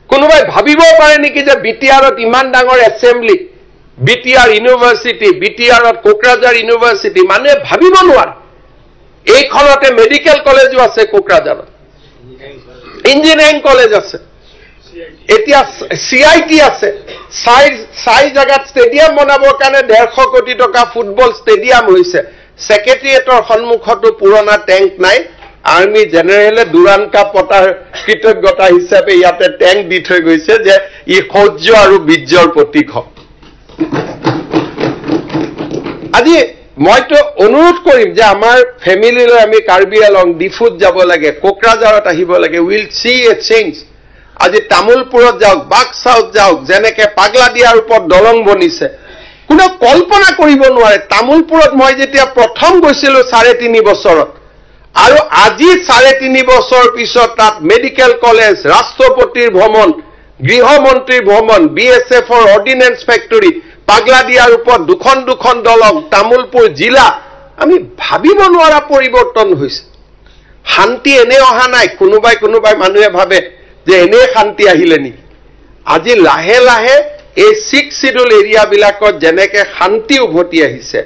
কোনোবাই ভাবিব পাৰে নেকি যে বিটিআৰত ইমান ডাঙৰ এছেম্বলি বিটিআৰ ইউনিভাৰ্চিটি বিটিআৰত কোকৰাঝাৰ ইউনিভাৰ্চিটি মানুহে ভাবিব নোৱাৰে এইখনতে মেডিকেল কলেজো আছে কোকৰাঝাৰত ইঞ্জিনিয়াৰিং কলেজ আছে এতিয়া সিআইটি আছে চাই জাগাত ষ্টেডিয়াম বনাবৰ কাৰণে 150 কোটি টকা ফুটবল ষ্টেডিয়াম হৈছে সেক্ৰেটাৰিয়েটৰ সন্মুখতো পুৰণা টেংক নাই আৰ্মি জেনেৰেলে দুৰান কাপ পতাৰ কৃতজ্ঞতা হিচাপে ইয়াতে টেংক দি থৈ গৈছে যে ই সৌৰ্য আৰু বীৰ্যৰ প্ৰতীক হয় আজি মইতো অনুৰোধ কৰিম যে আমাৰ ফেমিলিলৈ আমি কাৰ্বি আলং ডিফুত যাব লাগে কোকৰাঝাৰত আহিব লাগে উইল সি এ চেঞ্জ আজি তামুলপুৰত যাওক বাক্সাত যাওক যেনেকে পাগলাদিয়াৰ ওপৰত দলং বনিছে কোনো কল্পনা কৰিব নোৱাৰে তামুলপুৰত মই যেতিয়া প্ৰথম গৈছিলো 3.5 বছৰত আৰু আজি 3.5 বছৰ পিছত তাত মেডিকেল কলেজ ৰাষ্ট্ৰপতিৰ ভ্ৰমণ গৃহমন্ত্ৰীৰ ভ্ৰমণ বিএছএফৰ অৰ্ডিনেন্স ফেক্টৰী পাগলাদিয়াৰ ওপৰত দুখন দলং তামুলপুৰ জিলা আমি ভাবিব নোৱাৰা পৰিৱৰ্তন হৈছে শান্তি এনে অহা নাই কোনোবাই মানুহে ভাবে যে এনে শান্তি আহিলে নেকি আজি লাহে লাহে এই 6 শিডিউল এৰিয়াবিলাকত যেনেকে শান্তি উভতি আহিছে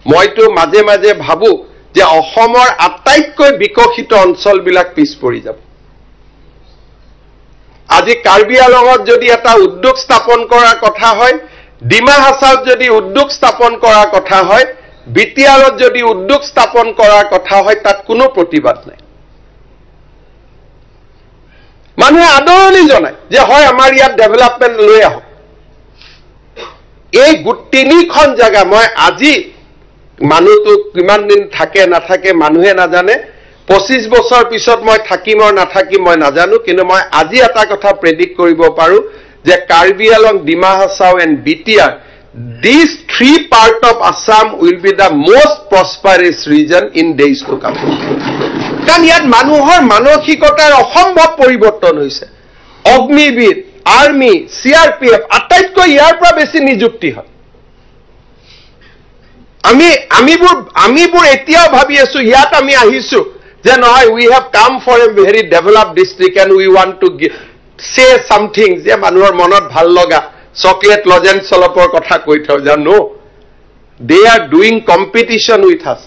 মইতো মাজে মাজে ভাবো যে অসমৰ আটাইতকৈ বিকশিত অঞ্চলবিলাক পিছ পৰি যাব আজি কাৰ্বি আলঙত যদি এটা উদ্যোগ স্থাপন কৰাৰ কথা হয় ডিমা হাছাওত যদি উদ্যোগ স্থাপন কৰাৰ কথা হয় বিটিআৰত যদি উদ্যোগ স্থাপন কৰাৰ কথা হয় তাত কোনো প্ৰতিবাদ নাই মানুহে আদৰণি জনায় যে হয় আমাৰ ইয়াত ডেভেলপমেণ্ট লৈ আহক এই 3খন জায়গা মই আজি মানুহটো কিমান দিন থাকে নাথাকে মানুহে নাজানে 25 বছৰ পিছত মই থাকিম আৰু নাথাকিম মই নাজানো কিন্তু মই আজি এটা কথা প্ৰেডিক্ট কৰিব পাৰো যে Karbi Along Dima Hasao and BTR these 3 parts of Assam will be the most prosperous region in days to come কাৰণ ইয়াত মানুহৰ মানসিকতাৰ অসম্ভৱ পৰিৱৰ্তন হৈছে অগ্নিবীৰ আৰ্মি সিআৰপিএফ আটাইতকৈ ইয়াৰ পৰা বেছি নিযুক্তি হয় আমিবোৰ এতিয়াও ভাবি আছো ইয়াত আমি আহিছো যে নহয় we have come for a very developed district and we want to say something যে মানুহৰ মনত ভাল লগা চকলেট লজেন্স অলপৰ কথা কৈ থওঁ যে নো দে আৰ ডুইং কম্পিটিশ্যন উইথ আছ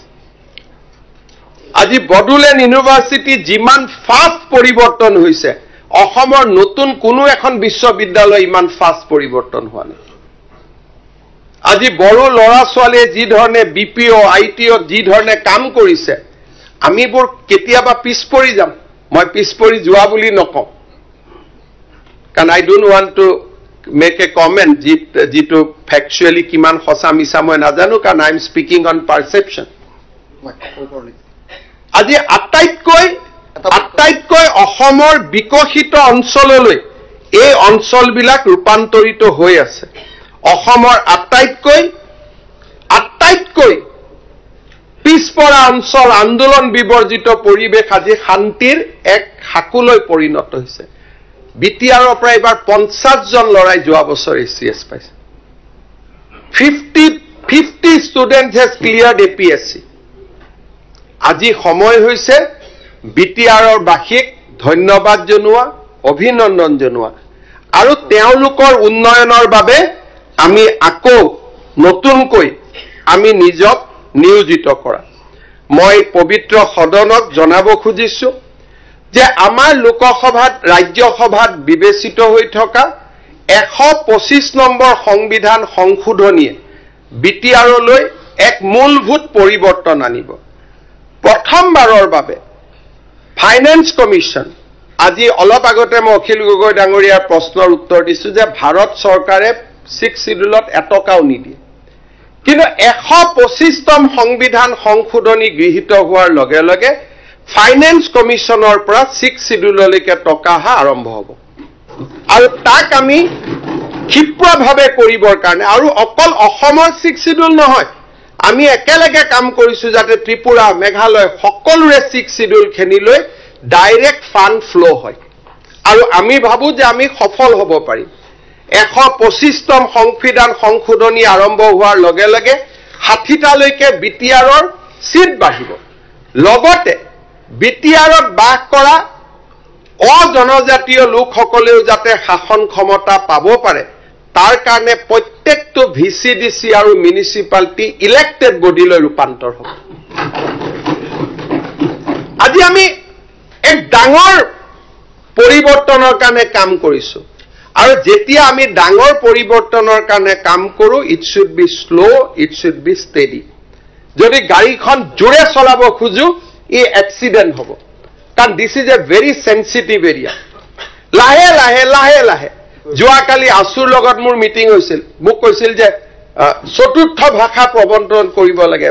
আজি বডোলেণ্ড ইউনিভাৰ্চিটি যিমান ফাষ্ট পৰিৱৰ্তন হৈছে অসমৰ নতুন কোনো এখন বিশ্ববিদ্যালয় ইমান ফাষ্ট পৰিৱৰ্তন হোৱা নাই আজি বড়ো ল'ৰা ছোৱালীয়ে যি ধৰণে বিপিঅ আইটিঅ যি ধৰণে কাম কৰিছে আমিবোৰ কেতিয়াবা পিছ পৰি যাম মই পিছ পৰি যোৱা বুলি নকওঁ কাৰণ I don't want to make a comment যিটো ফেকচুৱেলি কিমান সঁচা মিছা মই নাজানো, কাৰণ I am speaking on perception. আজি আটাইতকৈ অসমৰ বিকশিত অঞ্চললৈ এই অঞ্চলবিলাক ৰূপান্তৰিত হৈ আছে। অসমৰ আটাইতকৈ পিছপৰা অঞ্চল, আন্দোলন বিবৰ্জিত পৰিৱেশ আজি শান্তিৰ এক সাকুলৈ পৰিণত হৈছে। বিটিআৰৰ পৰা এইবাৰ 50 জন ল'ৰাই যোৱা বছৰ ACS পাইছে। 50 ষ্টুডেণ্ট হেজ ক্লিয়াৰ্ড APSC। আজি সময় হৈছে বিটিআৰৰ বাসীক ধন্যবাদ জনোৱা, অভিনন্দন জনোৱা আৰু তেওঁলোকৰ উন্নয়নৰ বাবে আমি আকৌ নতুনকৈ আমি নিজক নিয়োজিত কৰা। মই পবিত্ৰ সদনক জনাব খুজিছো যে আমাৰ লোকসভাত, ৰাজ্যসভাত বিবেচিত হৈ থকা 125 নম্বৰ সংবিধান সংশোধনীয়ে বিটিআৰলৈ এক মূলভূত পৰিৱৰ্তন আনিব। প্ৰথমবাৰৰ বাবে ফাইনেন্স কমিশ্যন, আজি অলপ আগতে মই অখিল গগৈ ডাঙৰীয়াৰ প্ৰশ্নৰ উত্তৰ দিছো যে ভাৰত চৰকাৰে 6 শিডিউলত এটকাও নিদিয়ে, কিন্তু 125তম সংবিধান সংশোধনী গৃহীত হোৱাৰ লগে লগে ফাইনেন্স কমিশ্যনৰ পৰা 6 শিডিউললৈকে টকা অহা আৰম্ভ হ'ব। আৰু তাক আমি ক্ষিপ্ৰভাৱে কৰিবৰ কাৰণে, আৰু অকল অসমৰ 6 শিডিউল নহয়, আমি একেলগে কাম কৰিছো যাতে ত্ৰিপুৰা, মেঘালয় সকলোৰে 6 শিডিউলখিনিলৈ ডাইৰেক্ট ফাণ্ড ফ্ল' হয়। আৰু আমি ভাবো যে আমি সফল হ'ব পাৰিম। 125তম সংবিধান সংশোধনী আৰম্ভ হোৱাৰ লগে লগে 60টালৈকে বিটিআৰৰ চিট বাঢ়িব। লগতে বিটিআৰত বাস কৰা অজনজাতীয় লোকসকলেও যাতে শাসন ক্ষমতা পাব পাৰে, তাৰ কাৰণে প্ৰত্যেকটো VCDC আৰু মিউনিচিপালিটি ইলেক্টেড বডিলৈ ৰূপান্তৰ হ'ব। আজি আমি এক ডাঙৰ পৰিৱৰ্তনৰ কাৰণে কাম কৰিছো, আৰু যেতিয়া আমি ডাঙৰ পৰিৱৰ্তনৰ কাৰণে কাম কৰো, it should be slow', it should be steady. যদি গাড়ীখন জোৰে চলাব খোজো, ই এক্সিডেণ্ট হ'ব, কাৰণ this is a very sensitive area. লাহে লাহে লাহে লাহে যোৱাকালি আছুৰ লগত মোৰ মিটিং হৈছিল, মোক কৈছিল যে চতুৰ্থ ভাষা প্ৰৱৰ্তন কৰিব লাগে,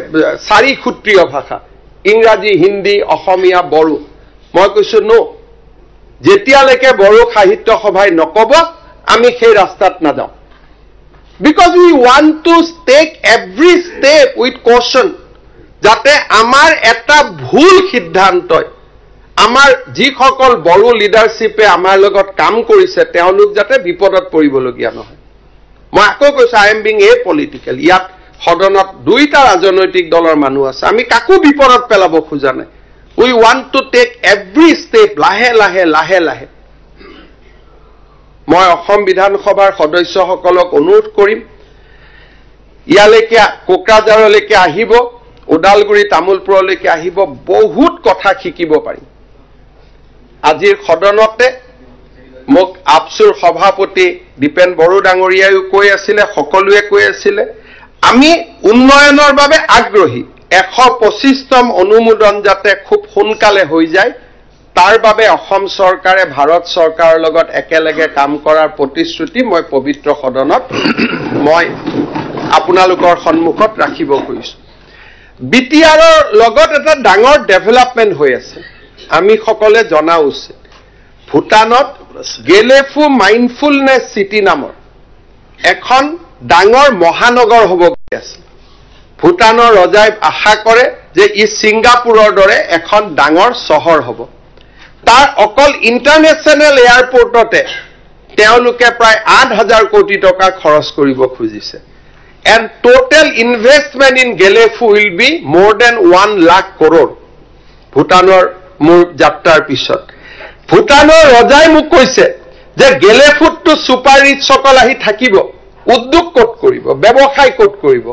4 সূত্ৰীয় ভাষা, ইংৰাজী, হিন্দী, অসমীয়া, বড়ো। মই কৈছো নো, যেতিয়ালৈকে বড়ো সাহিত্য সভাই নকব আমি সেই ৰাস্তাত নাযাওঁ। Because we want to take every step with caution, যাতে আমাৰ এটা ভুল সিদ্ধান্তই আমাৰ যিসকল বড়ো লিডাৰশ্বিপে আমাৰ লগত কাম কৰিছে তেওঁলোক যাতে বিপদত পৰিবলগীয়া নহয়। মই আকৌ কৈছো, I am being a political. ইয়াত সদনত 2টা ৰাজনৈতিক দলৰ মানুহ আছে, আমি কাকো বিপদত পেলাব খোজা নাই। We want to take every step, লাহে লাহে লাহে লাহে। মই অসম বিধানসভাৰ সদস্যসকলক অনুৰোধ কৰিম, ইয়ালৈকে কোকৰাঝাৰলৈকে আহিব, ওদালগুৰি, তামোলপুৰলৈকে আহিব, বহুত কথা শিকিব পাৰিম। আজিৰ সদনতে মোক আপচুৰ সভাপতি দীপেন বড়ো ডাঙৰীয়াইও কৈ আছিলে, সকলোৱে কৈ আছিলে, আমি উন্নয়নৰ বাবে আগ্ৰহী। 125তম অনুমোদন যাতে খুব সোনকালে হৈ যায়, তাৰ বাবে অসম চৰকাৰে ভাৰত চৰকাৰৰ লগত একেলগে কাম কৰাৰ প্ৰতিশ্ৰুতি মই পবিত্ৰ সদনত মই আপোনালোকৰ সন্মুখত ৰাখিব খুজিছো। বিটিআৰৰ লগত এটা ডাঙৰ ডেভেলপমেণ্ট হৈ আছে, আমি সকলে জনা উচিত। ভূটানত গেলেফু মাইণ্ডফুলনেছ চিটি নামৰ এখন ডাঙৰ মহানগৰ হ'ব গৈ আছে। ভূটানৰ ৰজাই আশা কৰে যে ই ছিংগাপুৰৰ দৰে এখন ডাঙৰ চহৰ হ'ব। তাৰ অকল ইণ্টাৰনেশ্যনেল এয়াৰপৰ্টতে তেওঁলোকে প্ৰায় 8,000 কোটি টকা খৰচ কৰিব খুজিছে। And total investment in Gelephu will be মোৰ দেন 1 লাখ কৰোৰ। ভূটানৰ মোৰ যাত্ৰাৰ পিছত ভূটানৰ ৰজাই মোক কৈছে যে গেলেফুতটো ছুপাৰ ৰিচসকল আহি থাকিব, উদ্যোগ ক'ত কৰিব, ব্যৱসায় ক'ত কৰিব।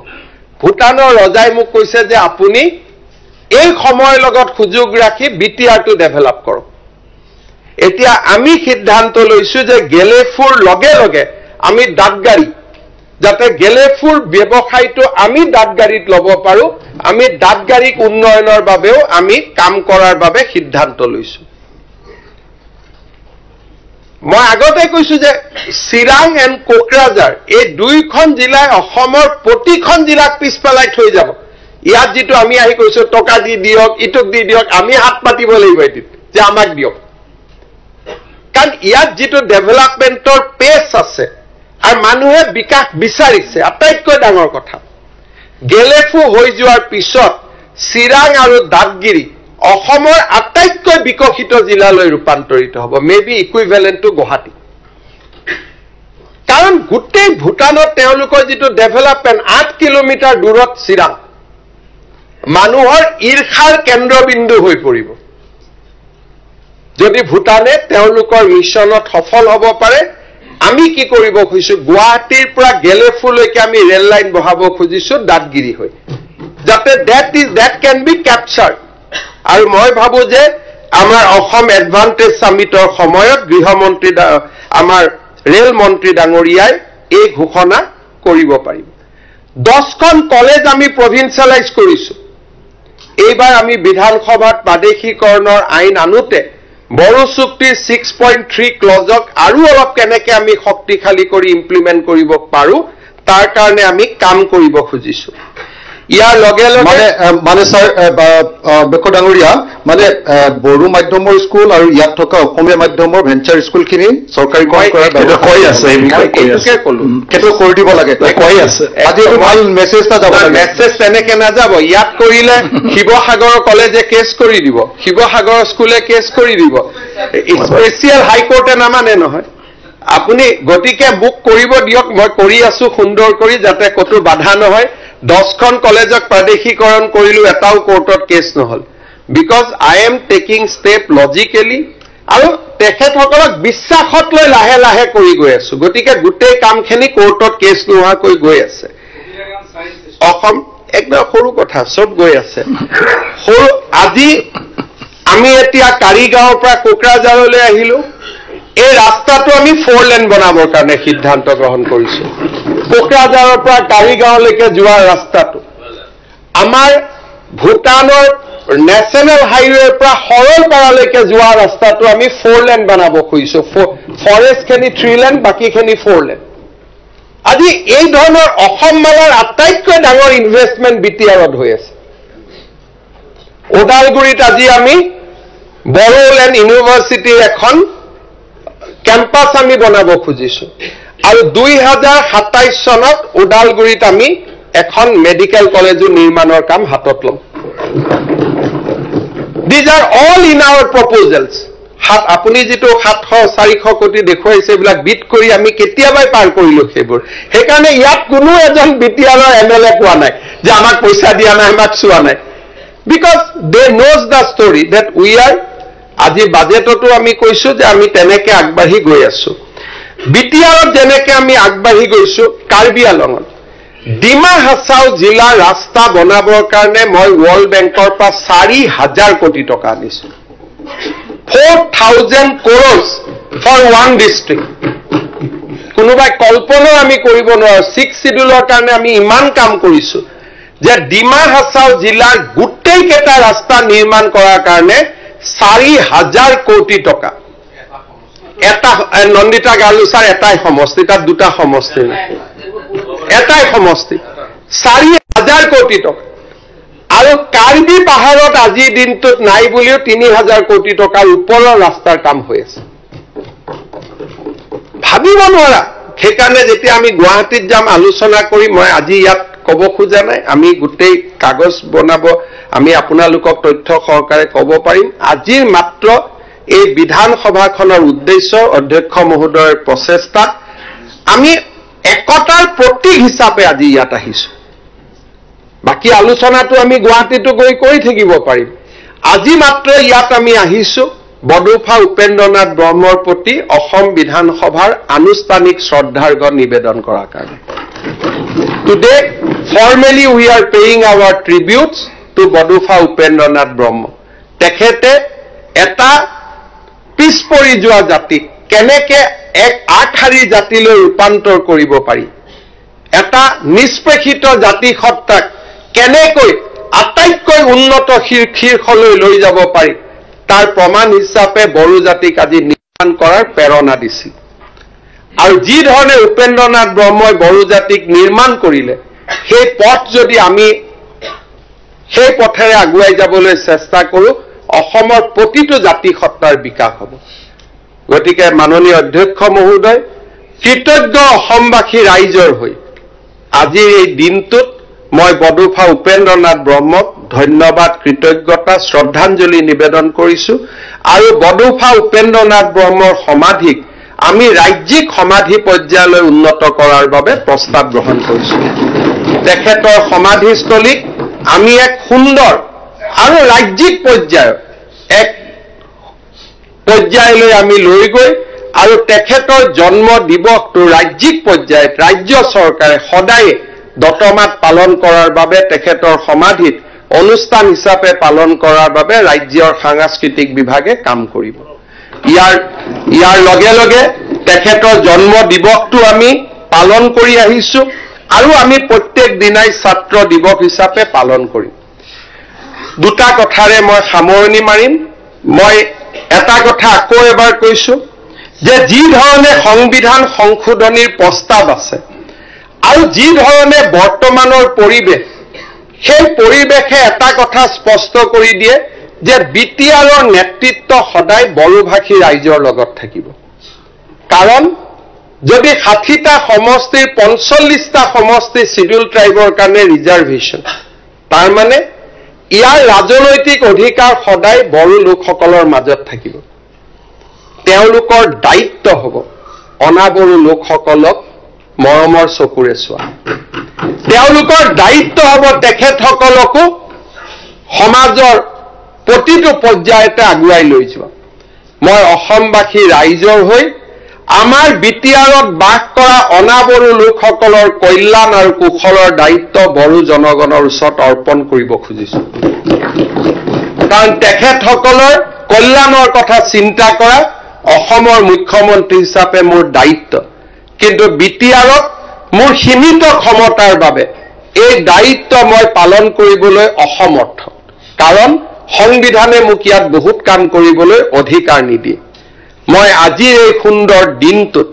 ভূটানৰ ৰজাই মোক কৈছে যে আপুনি এই সময়ৰ লগত সুযোগ ৰাখি বিটিআৰটো ডেভেলপ কৰক। এতিয়া আমি সিদ্ধান্ত লৈছো যে গেলেফুৰ লগে লগে আমি দাঁতগাড়ী, যাতে গেলেফুৰ ব্যৱসায়টো আমি দাঁতগাড়ীত ল'ব পাৰো, আমি দাঁতগাড়ীক উন্নয়নৰ বাবেও আমি কাম কৰাৰ বাবে সিদ্ধান্ত লৈছো। মই আগতে কৈছো যে চিৰাং এণ্ড কোকৰাঝাৰ এই দুইখন জিলাই অসমৰ প্ৰতিখন জিলাক পিছ পেলাই থৈ যাব। ইয়াত যিটো আমি আহি কৈছো টকা দি দিয়ক, ইটোক দি দিয়ক, আমি হাত পাতিব লাগিব এদিন যে আমাক দিয়ক। কাৰণ ইয়াত যিটো ডেভেলপমেণ্টৰ পেচ আছে আৰু মানুহে বিকাশ বিচাৰিছে, আটাইতকৈ ডাঙৰ কথা গেলেফু হৈ যোৱাৰ পিছত চিৰাং আৰু দাঁতগিৰি অসমৰ আটাইতকৈ বিকশিত জিলালৈ ৰূপান্তৰিত হ'ব, মেবি ইকুইভেলেণ্ট টু গুৱাহাটী। কাৰণ গোটেই ভূটানত তেওঁলোকৰ যিটো ডেভেলপমেণ্ট 8 কিলোমিটাৰ দূৰত চিৰাং মানুহৰ ঈৰ্ষাৰ কেন্দ্ৰবিন্দু হৈ পৰিব। যদি ভূটানে তেওঁলোকৰ মিছনত সফল হ'ব পাৰে, আমি কি কৰিব খুজিছো, গুৱাহাটীৰ পৰা গেলেফুলৈকে আমি ৰেল লাইন বহাব খুজিছো দাঁতগিৰি হৈ, যাতে দেট কেন বি কেপচাৰ্ড। আৰু মই ভাবো যে আমাৰ অসম এডভান্টেজ সামিটৰ সময়ত গৃহমন্ত্ৰী আমাৰ ৰেল মন্ত্ৰী ডাঙৰীয়াই এই ঘোষণা কৰিব পাৰিব। 10খন কলেজ আমি প্ৰভিন্সিয়েলাইজ কৰিছো। এইবাৰ আমি বিধানসভাত প্ৰাদেশিকৰণৰ আইন আনোতে বড়ো চুক্তিৰ 6.3 ক্লজক আৰু অলপ কেনেকে আমি শক্তিশালী কৰি ইমপ্লিমেণ্ট কৰিব পাৰো তাৰ কাৰণে আমি কাম কৰিব খুজিছো। ইয়াৰ লগে লগে মানে স্যাৰ বেকৰ ডাঙৰীয়া মানে বড়ো মাধ্যমৰ স্কুল আৰু ইয়াত থকা অসমীয়া মাধ্যমৰ ভেঞ্চাৰ স্কুলখিনি চৰকাৰীকৰণ কৰাৰ ব্যৱস্থা কৈ আছে। সেইটো কৰি দিব লাগে কৈ আছে। আজি ভাল মেছেজ এটা যাব, মেছেজ তেনেকে নাযাব। ইয়াত কৰিলে শিৱসাগৰৰ কলেজে কেছ কৰি দিব, শিৱসাগৰৰ স্কুলে কেছ কৰি দিব, স্পেচিয়েল হাইকোৰ্টে নামানে নহয়। আপুনি গতিকে বুক কৰিব দিয়ক, মই কৰি আছো সুন্দৰ কৰি, যাতে ক'তো বাধা নহয়। 10খন কলেজক প্ৰাদেশিকৰণ কৰিলো, এটাও কোৰ্টত কেছ নহল, because I am taking step logically আৰু তেখেতসকলক বিশ্বাসত লৈ লাহে লাহে কৰি গৈ আছো। গতিকে গোটেই কামখিনি কোৰ্টত কেছ নোহোৱাকৈ গৈ আছে। অসম একদম সৰু কথা, চব গৈ আছে সৰু। আজি আমি এতিয়া কাৰিগাঁৱৰ পৰা কোকৰাঝাৰলৈ আহিলো। এই ৰাস্তাটো আমি 4 লেন বনাবৰ কাৰণে সিদ্ধান্ত গ্ৰহণ কৰিছো। কোকৰাঝাৰৰ পৰা কাৰিগাঁৱলৈকে যোৱাৰ ৰাস্তাটো, আমাৰ ভূটানৰ নেশ্যনেল হাইৱেৰ পৰা সৰলপাৰালৈকে যোৱা ৰাস্তাটো আমি 4 লেন বনাব খুজিছো। ফৰেষ্টখিনি 3 লেন, বাকীখিনি 4 লেন। আজি এই ধৰণৰ অসম মালাৰ আটাইতকৈ ডাঙৰ ইনভেষ্টমেণ্ট বিটিআৰত হৈ আছে। ওদালগুৰিত আজি আমি বড়োলেণ্ড ইউনিভাৰ্চিটিৰ এখন কেম্পাছ আমি বনাব খুজিছো আৰু 2027 চনত ওদালগুৰিত আমি এখন মেডিকেল কলেজো নিৰ্মাণৰ কাম হাতত ল'ম। These are all in our proposals. আপুনি যিটো 700-400 কোটি দেখুৱাইছে, এইবিলাক বিট কৰি আমি কেতিয়াবাই পাৰ কৰিলো সেইবোৰ। সেইকাৰণে ইয়াত কোনো এজন বিটিআৰৰ MLA পোৱা নাই যে আমাক পইচা দিয়া নাই, আমাক চোৱা নাই, because they knows the story date we are. আজি বাজেটতো আমি কৈছো যে আমি তেনেকে আগবাঢ়ি গৈ আছো। বিটিআৰত যেনেকে আমি আগবাঢ়ি গৈছো, কাৰ্বি আংলঙত ডিমা হাছাও জিলাৰ ৰাস্তা বনাবৰ কাৰণে মই ৱৰ্ল্ড বেংকৰ পৰা 4,000 কোটি টকা আনিছো। 4,000 crores ফৰ ওৱান ডিষ্ট্ৰিক্ট। কোনোবাই কল্পনাও আমি কৰিব নোৱাৰো 6th শিডিউলৰ কাৰণে আমি ইমান কাম কৰিছো যে ডিমা হাছাও জিলাৰ গোটেই কেইটা ৰাস্তা নিৰ্মাণ কৰাৰ কাৰণে 4,000 কোটি টকা। এটা নন্দিতা গালুচাৰ এটাই সমষ্টি, তাত 2টা সমষ্টি নাই, এটাই সমষ্টি, 4,000 কোটি টকা। আৰু কাৰ্বি পাহাৰত আজিৰ দিনটোত নাই বুলিও 3,000 কোটি টকাৰ ওপৰৰ ৰাস্তাৰ কাম হৈ আছে। ভাবিব নোৱাৰা। সেইকাৰণে যেতিয়া আমি গুৱাহাটীত যাম আলোচনা কৰি, মই আজি ইয়াত ক'ব খোজা নাই, আমি গোটেই কাগজ বনাব, আমি আপোনালোকক তথ্য সহকাৰে ক'ব পাৰিম। আজিৰ মাত্ৰ এই বিধানসভাখনৰ উদ্দেশ্য, অধ্যক্ষ মহোদয়ৰ প্ৰচেষ্টাত আমি একতাৰ প্ৰতীক হিচাপে আজি ইয়াত আহিছো। বাকী আলোচনাটো আমি গুৱাহাটীতো গৈ কৰি থাকিব পাৰিম। আজি মাত্ৰ ইয়াত আমি আহিছো বডোফা উপেন্দ্ৰনাথ ব্ৰহ্মৰ প্ৰতি অসম বিধানসভাৰ আনুষ্ঠানিক শ্ৰদ্ধাৰ্ঘ্য নিবেদন কৰাৰ কাৰণে। Today, formally we are paying our tributes to Bodofa Upendranath ব্ৰহ্ম। তেখেতে এটা পিছ পৰি যোৱা জাতিক কেনেকে এক আগশাৰী জাতিলৈ ৰূপান্তৰ কৰিব পাৰি, এটা নিষ্পেষিত জাতি সত্তাক কেনেকৈ আটাইতকৈ উন্নত শীৰ্ষলৈ লৈ যাব পাৰি, তাৰ প্ৰমাণ হিচাপে বড়ো জাতিক আজি কৰাৰ প্ৰেৰণা দিছিল আৰু যি ধৰণে উপেন্দ্ৰনাথ ব্ৰহ্মই বড়ো জাতিক নিৰ্মাণ কৰিলে সেই পথ যদি আমি সেই পথেৰে আগুৱাই যাবলৈ চেষ্টা কৰোঁ অসমৰ প্ৰতিটো জাতি সত্তাৰ বিকাশ হ'ব গতিকে মাননীয় অধ্যক্ষ মহোদয় কৃতজ্ঞ অসমবাসী ৰাইজৰ হৈ আজিৰ এই দিনটোত মই বডোফা উপেন্দ্ৰনাথ ব্ৰহ্মক ধন্যবাদ কৃতজ্ঞতা শ্ৰদ্ধাঞ্জলি নিবেদন কৰিছোঁ আৰু বডোফা উপেন্দ্ৰনাথ ব্ৰহ্মৰ সমাধিক আমি ৰাজ্যিক সমাধি পৰ্যায়লৈ উন্নত কৰাৰ বাবে প্ৰস্তাৱ গ্ৰহণ কৰিছোঁ তেখেতৰ সমাধিস্থলীক আমি এক সুন্দৰ আৰু ৰাজ্যিক পৰ্যায়ৰ এক পৰ্যায়লৈ আমি লৈ গৈ আৰু তেখেতৰ জন্ম দিৱসটো ৰাজ্যিক পৰ্যায়ত ৰাজ্য চৰকাৰে সদায় দতমাত পালন কৰাৰ বাবে তেখেতৰ সমাধিত অনুষ্ঠান হিচাপে পালন কৰাৰ বাবে ৰাজ্যৰ সাংস্কৃতিক বিভাগে কাম কৰিব ইয়াৰ লগে লগে তেখেতৰ জন্ম দিৱসটো আমি পালন কৰি আহিছোঁ আৰু আমি প্ৰত্যেক দিনাই ছাত্ৰ দিৱস হিচাপে পালন কৰিম দুটা কথাৰে মই সামৰণি মাৰিম মই এটা কথা আকৌ এবাৰ কৈছোঁ যে যি ধৰণে সংবিধান সংশোধনীৰ প্ৰস্তাৱ আছে আৰু যি ধৰণে বৰ্তমানৰ পৰিৱেশ সেই পৰিৱেশে এটা কথা স্পষ্ট কৰি দিয়ে যে বিটিআৰৰ নেতৃত্ব সদায় বড়োভাষী ৰাইজৰ লগত থাকিব কাৰণ যদি 60টা সমষ্টিৰ 45টা সমষ্টি শিডিউল ট্ৰাইবৰ কাৰণে ৰিজাৰ্ভেশ্যন তাৰ মানে ইয়াৰ ৰাজনৈতিক অধিকাৰ সদায় বড়ো লোকসকলৰ মাজত থাকিব তেওঁলোকৰ দায়িত্ব হ'ব অনাবড়ো লোকসকলক মৰমৰ চকুৰে চোৱা তেওঁলোকৰ দায়িত্ব হ'ব তেখেতসকলকো সমাজৰ প্ৰতিটো পৰ্যায়তে আগুৱাই লৈ যোৱা মই অসমবাসী ৰাইজৰ হৈ আমাৰ বিটিআৰত বাস কৰা অনাবড়ো লোকসকলৰ কল্যাণ আৰু কুশলৰ দায়িত্ব বড়ো জনগণৰ ওচৰত অৰ্পণ কৰিব খুজিছোঁ কাৰণ তেখেতসকলৰ কল্যাণৰ কথা চিন্তা কৰা অসমৰ মুখ্যমন্ত্ৰী হিচাপে মোৰ দায়িত্ব কিন্তু বিটিআৰত মোৰ সীমিত ক্ষমতাৰ বাবে এই দায়িত্ব মই পালন কৰিবলৈ অসমৰ্থ কাৰণ সংবিধানে মোক ইয়াত বহুত কাম কৰিবলৈ অধিকাৰ নিদিয়ে মই আজিৰ এই সুন্দৰ দিনটোত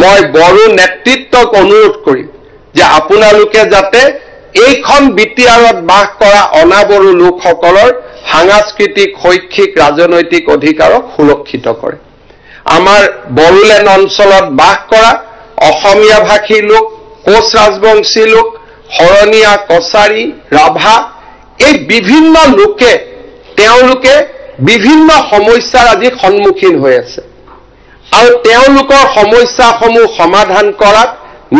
মই বড়ো নেতৃত্বক অনুৰোধ কৰিম যে আপোনালোকে যাতে এইখন বিটিআৰত বাস কৰা অনাবড়ো লোকসকলৰ সাংস্কৃতিক শৈক্ষিক ৰাজনৈতিক অধিকাৰক সুৰক্ষিত কৰে আমাৰ বড়োলেণ্ড অঞ্চলত বাস কৰা অসমীয়া ভাষী লোক কোচ ৰাজবংশী লোক শৰণীয়া কছাৰী ৰাভা এই বিভিন্ন লোকে তেওঁলোকে বিভিন্ন সমস্যাৰ আজি সন্মুখীন হৈ আছে আৰু তেওঁলোকৰ সমস্যাসমূহ সমাধান কৰাত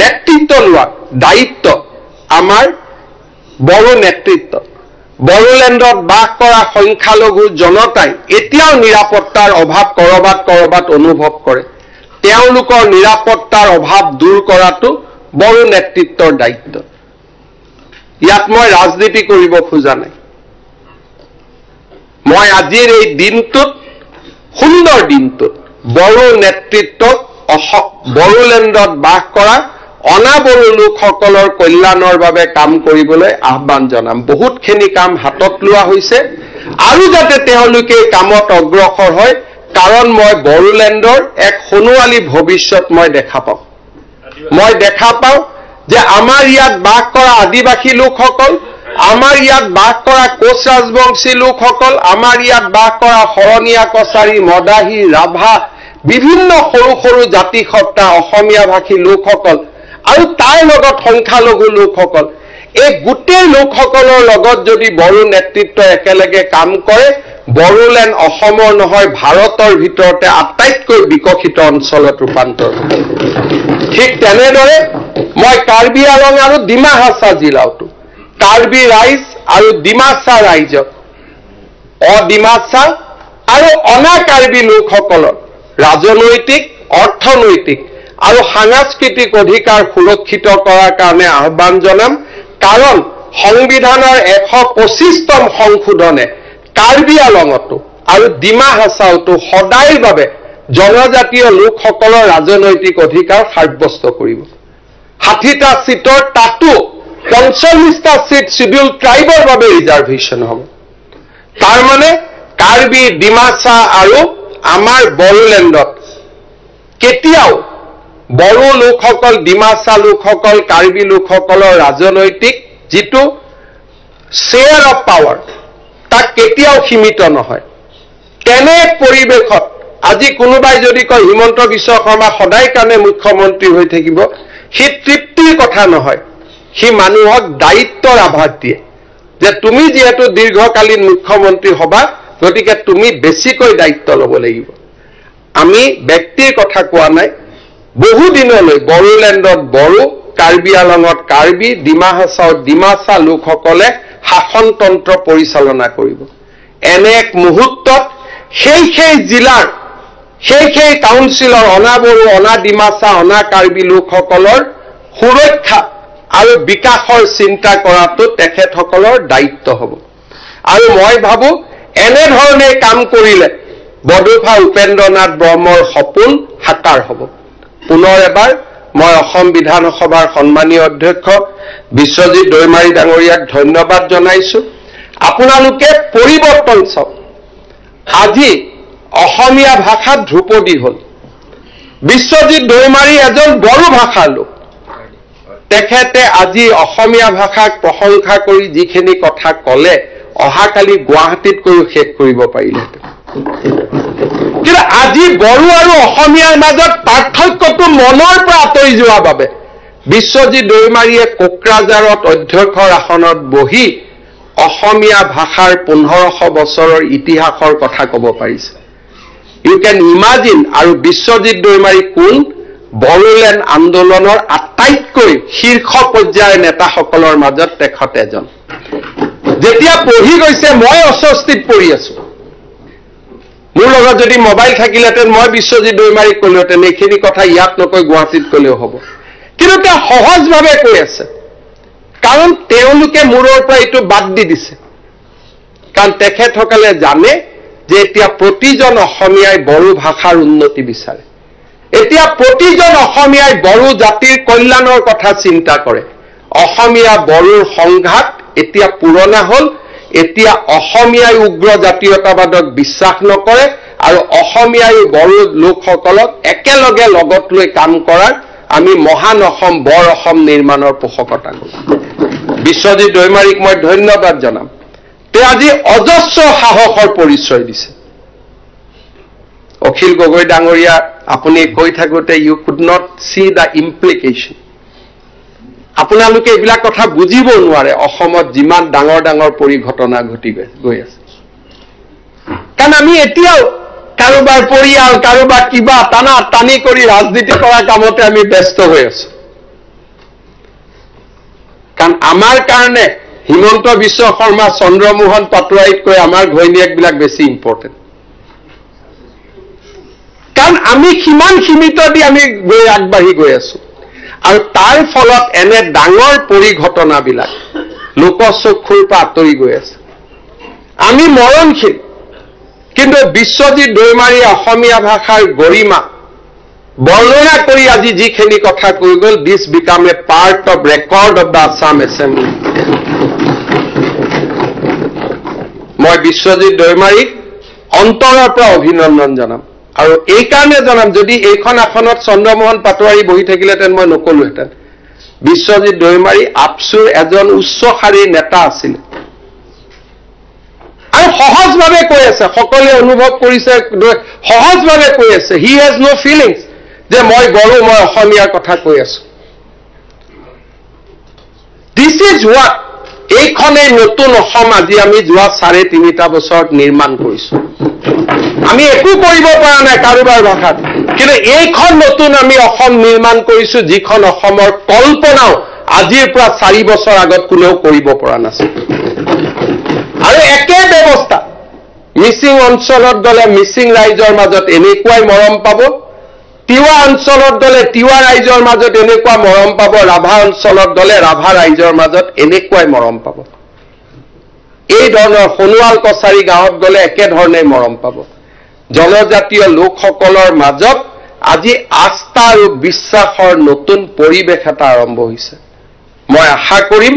নেতৃত্ব লোৱাৰ দায়িত্ব আমাৰ বড়ো নেতৃত্ব বড়োলেণ্ডত বাস কৰা সংখ্যালঘু জনতাই এতিয়াও নিৰাপত্তাৰ অভাৱ কৰবাত অনুভৱ কৰে তেওঁলোকৰ নিৰাপত্তাৰ অভাৱ দূৰ কৰাটো বড়ো নেতৃত্বৰ দায়িত্ব ইয়াত মই ৰাজনীতি কৰিব খোজা নাই মই আজিৰ এই দিনটোত সুন্দৰ দিনটোত বড়ো নেতৃত্বক বড়োলেণ্ডত বাস কৰা অনাবড়ো লোকসকলৰ কল্যাণৰ বাবে কাম কৰিবলৈ আহ্বান জনাম বহুতখিনি কাম হাতত লোৱা হৈছে আৰু যাতে তেওঁলোকে কামত অগ্ৰসৰ হয় কাৰণ মই বড়োলেণ্ডৰ এক সোণোৱালী ভৱিষ্যত মই দেখা পাওঁ যে আমাৰ ইয়াত বাস কৰা আদিবাসী লোকসকল আমাৰ ইয়াত বাস কৰা কোচ ৰাজবংশী লোকসকল আমাৰ ইয়াত বাস কৰা শৰণীয়া কছাৰী মদাহী ৰাভা বিভিন্ন সৰু সৰু জাতি সত্তা অসমীয়া ভাষী লোকসকল আৰু তাৰ লগত সংখ্যালঘু লোকসকল এই গোটেই লোকসকলৰ লগত যদি বড়ো নেতৃত্ব একেলগে কাম কৰে বড়োলেণ্ড অসমৰ নহয় ভাৰতৰ ভিতৰতে আটাইতকৈ বিকশিত অঞ্চলত ৰূপান্তৰ হ'ব ঠিক তেনেদৰে মই কাৰ্বি আলং আৰু ডিমা হাছা জিলাতো কাৰ্বি ৰাইজ আৰু ডিমাছা ৰাইজক অডিমাছা আৰু অনা কাৰ্বি লোকসকলৰ ৰাজনৈতিক অৰ্থনৈতিক আৰু সাংস্কৃতিক অধিকাৰ সুৰক্ষিত কৰাৰ কাৰণে আহ্বান জনাম কাৰণ সংবিধানৰ 125তম সংশোধনে কাৰ্বি আলঙতো আৰু ডিমা হাছাওতো সদায়ৰ বাবে জনজাতীয় লোকসকলৰ ৰাজনৈতিক অধিকাৰ সাব্যস্ত কৰিব 60টা সিটৰ তাতো 45টা সিট শিডিউল ট্ৰাইবৰ বাবে ৰিজাৰ্ভেশ্যন হ'ব তাৰ মানে কাৰ্বি ডিমাছা আৰু আমাৰ বড়োলেণ্ডত কেতিয়াও বড়ো লোকসকল, ডিমাচা লোকসকল, কাৰ্বি লোকসকলৰ ৰাজনৈতিক যিটো শ্বেয়াৰ অফ পাৱাৰ তাক কেতিয়াও সীমিত নহয়। তেনে পৰিৱেশত আজি কোনোবাই যদি কয় হিমন্ত বিশ্ব শৰ্মা সদায় কাৰণে মুখ্যমন্ত্ৰী হৈ থাকিব, সি তৃপ্তিৰ কথা নহয়, সি মানুহক দায়িত্বৰ আভাস দিয়ে যে তুমি যিহেতু দীৰ্ঘকালীন মুখ্যমন্ত্ৰী হবা, গতিকে তুমি বেছিকৈ দায়িত্ব ল'ব লাগিব। আমি ব্যক্তিৰ কথা কোৱা নাই, বহুদিনলৈ বড়োলেণ্ডত বড়ো, কাৰ্বি আলঙত কাৰ্বি, ডিমা হাছাওত ডিমাচা লোকসকলে শাসনতন্ত্ৰ পৰিচালনা কৰিব। এনে এক মুহূৰ্তত সেই জিলাৰ সেই কাউন্সিলৰ অনা বড়ো, অনা ডিমাচা, অনা কাৰ্বি লোকসকলৰ সুৰক্ষা আৰু বিকাশৰ চিন্তা কৰাটো তেখেতসকলৰ দায়িত্ব হ'ব। আৰু মই ভাবো এনেধৰণে কাম কৰিলে বডোফা উপেন্দ্ৰনাথ ব্ৰহ্মৰ সপোন সাকাৰ হ'ব। পুনৰ এবাৰ মই অসম বিধানসভাৰ সন্মানীয় অধ্যক্ষ বিশ্বজিৎ দৈমাৰী ডাঙৰীয়াক ধন্যবাদ জনাইছো। আপোনালোকে পৰিৱৰ্তন চাওক। আজি অসমীয়া ভাষাত ধ্ৰুপদী হ'ল। বিশ্বজিৎ দৈমাৰী এজন বড়ো ভাষাৰ লোক। তেখেতে আজি অসমীয়া ভাষাক প্ৰশংসা কৰি যিখিনি কথা ক'লে, অহাকালি গুৱাহাটীত কৈও শেষ কৰিব পাৰিলেহেঁতেন। কিন্তু আজি বড়ো আৰু অসমীয়াৰ মাজত পাৰ্থক্যটো মনৰ পৰা আঁতৰি যোৱা বাবে বিশ্বজিৎ দৈমাৰীয়ে কোকৰাঝাৰত অধ্যক্ষৰ আসনত বহি অসমীয়া ভাষাৰ 1500 বছৰৰ ইতিহাসৰ কথা ক'ব পাৰিছে। ইউ কেন ইমাজিন। আৰু বিশ্বজিৎ দৈমাৰী কোন? বড়োলেণ্ড আন্দোলনৰ আটাইতকৈ শীৰ্ষ পৰ্যায়ৰ নেতাসকলৰ মাজত তেখেত এজন। যেতিয়া পঢ়ি গৈছে, মই অস্বস্তিত পৰি আছো। মোৰ লগত যদি মোবাইল থাকিলেহেঁতেন মই বিশ্বজিৎ দৈমাৰীক ক'লোহেঁতেন, এইখিনি কথা ইয়াত নকৈ গুৱাহাটীত ক'লেও হ'ব। কিন্তু তেওঁ সহজভাৱে কৈ আছে, কাৰণ তেওঁলোকে মূৰৰ পৰা এইটো বাদ দি দিছে। কাৰণ তেখেতসকলে জানে যে এতিয়া প্ৰতিজন অসমীয়াই বড়ো ভাষাৰ উন্নতি বিচাৰে। এতিয়া প্ৰতিজন অসমীয়াই বড়ো জাতিৰ কল্যাণৰ কথা চিন্তা কৰে। অসমীয়া বড়োৰ সংঘাত এতিয়া পুৰণা হ'ল। এতিয়া অসমীয়াই উগ্ৰ জাতীয়তাবাদক বিশ্বাস নকৰে আৰু অসমীয়াই বড়ো লোকসকলক একেলগে লগত লৈ কাম কৰাৰ আমি মহান অসম, বৰ অসম নিৰ্মাণৰ পোষকতা কৰোঁ। বিশ্বজিৎ দৈমাৰীক মই ধন্যবাদ জনাম। তেওঁ আজি অজস্ৰ সাহসৰ পৰিচয় দিছে। অখিল গগৈ ডাঙৰীয়া, আপুনি কৈ থাকোঁতে you could not see the implication. আপোনালোকে এইবিলাক কথা বুজিব নোৱাৰে অসমত যিমান ডাঙৰ ডাঙৰ পৰিঘটনা ঘটি গৈ আছে। কাৰণ আমি এতিয়াও কাৰোবাৰ পৰিয়াল, কাৰোবাৰ কিবা টানা টানি কৰি ৰাজনীতি কৰা কামতে আমি ব্যস্ত হৈ আছো। কাৰণ আমাৰ কাৰণে হিমন্ত বিশ্ব শৰ্মা, চন্দ্ৰমোহন পাটোৱাৰীতকৈ আমাৰ ঘৈণীয়েকবিলাক বেছি ইম্পৰ্টেণ্ট। কাৰণ আমি সিমান সীমিত দি আমি আগবাঢ়ি গৈ আছো। আৰু তাৰ ফলত এনে ডাঙৰ পৰিঘটনাবিলাক লোকচক্ষুৰ পৰা আঁতৰি গৈ আছে। আমি মৰণশীল, কিন্তু বিশ্বজিৎ দৈমাৰীয়ে অসমীয়া ভাষাৰ গৰিমা বৰ্ণনা কৰি আজি যিখিনি কথা কৈ গ'ল, this became a part of record of the Assam assembly. মই বিশ্বজিৎ দৈমাৰীক অন্তৰৰ পৰা অভিনন্দন জনাম। আৰু এইকাৰণে জনাম, যদি এইখন আসনত চন্দ্ৰমোহন পাটোৱাৰী বহি থাকিলেহেঁতেন মই নকলোহেঁতেন। বিশ্বজিৎ দৈমাৰী আপচুৰ এজন উচ্চ শাৰীৰ নেতা আছিল। আৰু সহজভাৱে কৈ আছে, সকলোৱে অনুভৱ কৰিছে, সহজভাৱে কৈ আছে। হি হেজ ন' ফিলিংছ যে মই বড়ো, মই অসমীয়াৰ কথা কৈ আছো। দিছ ইজ হোৱাট এইখনেই নতুন অসম আজি আমি যোৱা 3.5 বছৰত নিৰ্মাণ কৰিছো। আমি একো কৰিব পৰা নাই কাৰোবাৰ ভাষাত, কিন্তু এইখন নতুন আমি অসম নিৰ্মাণ কৰিছো, যিখন অসমৰ কল্পনাও আজিৰ পৰা 4 বছৰ আগত কোনেও কৰিব পৰা নাছিল। আৰু একে ব্যৱস্থা মিচিং অঞ্চলত গ'লে মিচিং ৰাইজৰ মাজত এনেকুৱাই মৰম পাব, তিৱা অঞ্চলত গ'লে তিৱা ৰাইজৰ মাজত এনেকুৱা মৰম পাব, ৰাভা অঞ্চলত গ'লে ৰাভা ৰাইজৰ মাজত এনেকুৱাই মৰম পাব। এই ধৰণৰ সোণোৱাল কছাৰী গাঁৱত গ'লে একেধৰণে মৰম পাব। জনজাতীয় লোকসকলৰ মাজত আজি আস্থা আৰু বিশ্বাসৰ নতুন পৰিৱেশ এটা আৰম্ভ হৈছে। মই আশা কৰিম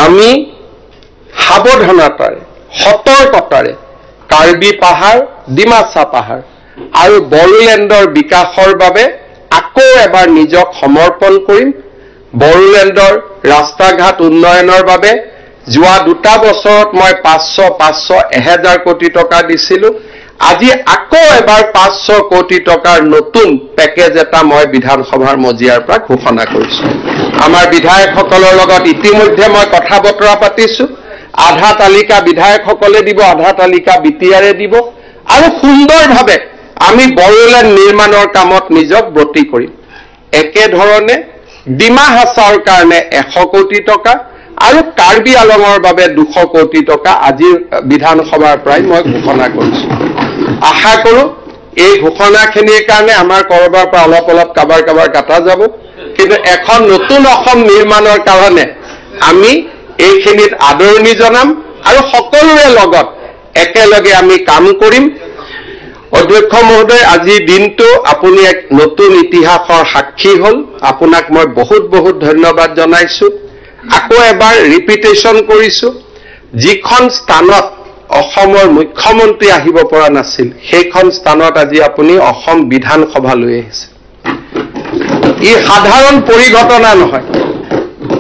আমি সাৱধানতাৰে, সতৰ্কতাৰে কাৰ্বি পাহাৰ, ডিমাচা পাহাৰ আৰু বড়োলেণ্ডৰ বিকাশৰ বাবে আকৌ এবাৰ নিজক সমৰ্পণ কৰিম। বড়োলেণ্ডৰ ৰাস্তা ঘাট উন্নয়নৰ বাবে যোৱা 2 বছৰত মই 500 কোটি টকা দিছিলোঁ। আজি আকৌ এবাৰ 500 কোটি টকাৰ নতুন পেকেজ এটা মই বিধানসভাৰ মজিয়াৰ পৰা ঘোষণা কৰিছোঁ। আমাৰ বিধায়কসকলৰ লগত ইতিমধ্যে মই কথা বতৰা পাতিছোঁ। আধা তালিকা বিধায়কসকলে দিব, আধা তালিকা বিটিআৰে দিব, আৰু সুন্দৰভাৱে আমি বড়োলেণ্ড নিৰ্মাণৰ কামত নিজক ব্ৰতী কৰিম। একেধৰণে ডিমা হাছাওৰ কাৰণে 100 কোটি টকা আৰু কাৰ্বি আলঙৰ বাবে 200 কোটি টকা আজিৰ বিধানসভাৰ পৰাই মই ঘোষণা কৰিছোঁ। আশা কৰোঁ এই ঘোষণাখিনিৰ কাৰণে আমাৰ কৰবাৰ পৰা অলপ কাবাৰ কাটা যাব, কিন্তু এখন নতুন অসম নিৰ্মাণৰ কাৰণে আমি এইখিনিত আদৰণি জনাম আৰু সকলোৰে লগত একেলগে আমি কাম কৰিম। অধ্যক্ষ মহোদয়, আজিৰ দিনটো আপুনি এক নতুন ইতিহাসৰ সাক্ষী হ'ল। আপোনাক মই বহুত ধন্যবাদ জনাইছোঁ। আকৌ এবাৰ ৰিপিটেশ্যন কৰিছোঁ, যিখন স্থানত অসমৰ মুখ্যমন্ত্ৰী আহিব পৰা নাছিল সেইখন স্থানত আজি আপুনি অসম বিধানসভা লৈ আহিছে। ই সাধাৰণ পৰিঘটনা নহয়।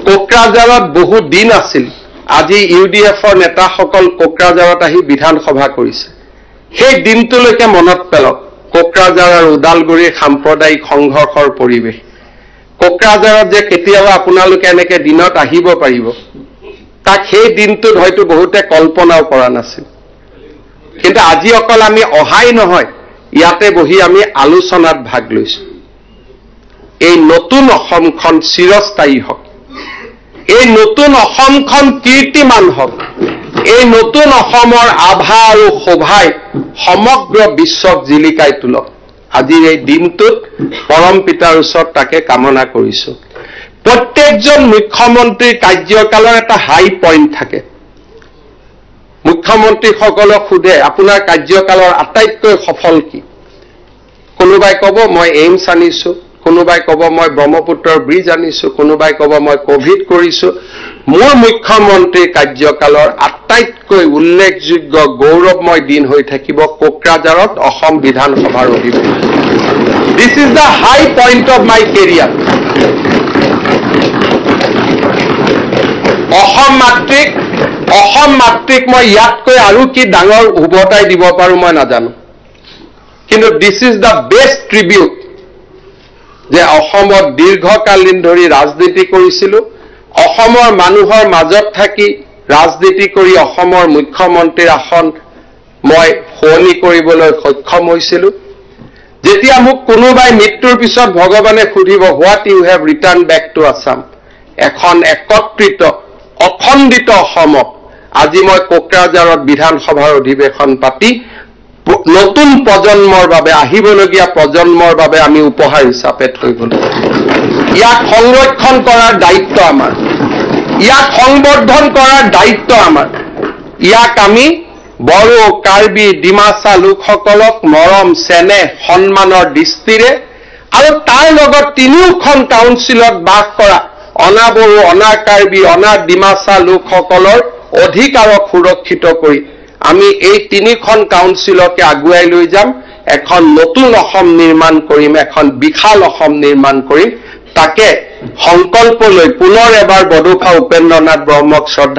কোকৰাঝাৰত বহু দিন আছিল, আজি UDFৰ নেতাসকল কোকৰাঝাৰত আহি বিধানসভা কৰিছে। সেই দিনটোলৈকে মনত পেলক কোকৰাঝাৰ আৰু ওদালগুৰিৰ সাম্প্ৰদায়িক সংঘৰ্ষৰ পৰিৱেশ। কোকৰাঝাৰত যে কেতিয়াবা আপোনালোকে এনেকে দিনত আহিব পাৰিব, তাক সেই দিনটোত হয়তো বহুতে কল্পনাও কৰা নাছিল। কিন্তু আজি অকল আমি অহাই নহয়, ইয়াতে বহি আমি আলোচনাত ভাগ লৈছোঁ। এই নতুন অসমখন চিৰস্থায়ী হওক, এই নতুন অসমখন কীৰ্তিমান হওক, এই নতুন অসমৰ আভা আৰু শোভাই সমগ্ৰ বিশ্বক জিলিকাই তোলক। আজিৰ এই দিনটোত পৰম পিতাৰ ওচৰত তাকে কামনা কৰিছোঁ। প্ৰত্যেকজন মুখ্যমন্ত্ৰীৰ কাৰ্যকালৰ এটা হাই পইণ্ট থাকে। মুখ্যমন্ত্ৰীসকলক সোধে আপোনাৰ কাৰ্যকালৰ আটাইতকৈ সফল কি? কোনোবাই ক'ব মই এইমছ আনিছোঁ, কোনোবাই ক'ব মই ব্ৰহ্মপুত্ৰৰ ব্ৰিজ আনিছোঁ, কোনোবাই ক'ব মই কোভিড কৰিছোঁ। মোৰ মুখ্যমন্ত্ৰীৰ কাৰ্যকালৰ আটাইতকৈ উল্লেখযোগ্য গৌৰৱময় দিন হৈ থাকিব কোকৰাঝাৰত অসম বিধানসভাৰ অধিৱেশন। This is the high point of my career. Assam মাতৃক মই ইয়াতকৈ আৰু কি ডাঙৰ উভতাই দিব পাৰোঁ মই নাজানো, কিন্তু দিছ ইজ দ্য বেষ্ট ট্ৰিবিউট যে অসমত দীৰ্ঘকালীন ধৰি ৰাজনীতি কৰিছিলোঁ, অসমৰ মানুহৰ মাজত থাকি ৰাজনীতি কৰি অসমৰ মুখ্যমন্ত্ৰীৰ আসন মই শুৱনি কৰিবলৈ সক্ষম হৈছিলোঁ। যেতিয়া মোক কোনোবাই মৃত্যুৰ পিছত ভগৱানে সুধিব what you have return back to Assam, এখন একত্ৰিত অখণ্ডিত অসমক আজি মই কোকৰাঝাৰত বিধানসভাৰ অধিৱেশন পাতি নতুন প্ৰজন্মৰ বাবে, আহিবলগীয়া প্ৰজন্মৰ বাবে আমি উপহাৰ হিচাপে থৈ গ'লো। ইয়াক সংৰক্ষণ কৰাৰ দায়িত্ব আমাৰ, ইয়াক সংবৰ্ধন কৰাৰ দায়িত্ব আমাৰ। ইয়াক আমি বড়ো, কাৰ্বি, ডিমাচা লোকসকলক মৰম, চেনেহ, সন্মানৰ দৃষ্টিৰে আৰু তাৰ লগত 3খন কাউন্সিলত বাস কৰা অনা বড়ো, অনা কাৰ্বি, অনা ডিমাচা লোকসকলৰ অধিকাৰক সুৰক্ষিত কৰি আমি এই 3খন কাউন্সিলকে আগুৱাই লৈ যাম। এখন নতুন অসম নিৰ্মাণ কৰিম, এখন বিশাল অসম নিৰ্মাণ কৰিম। তাকে সংকল্প লৈ পুনৰ এবাৰ বডোফা উপেন্দ্ৰনাথ ব্ৰহ্মক শ্ৰদ্ধা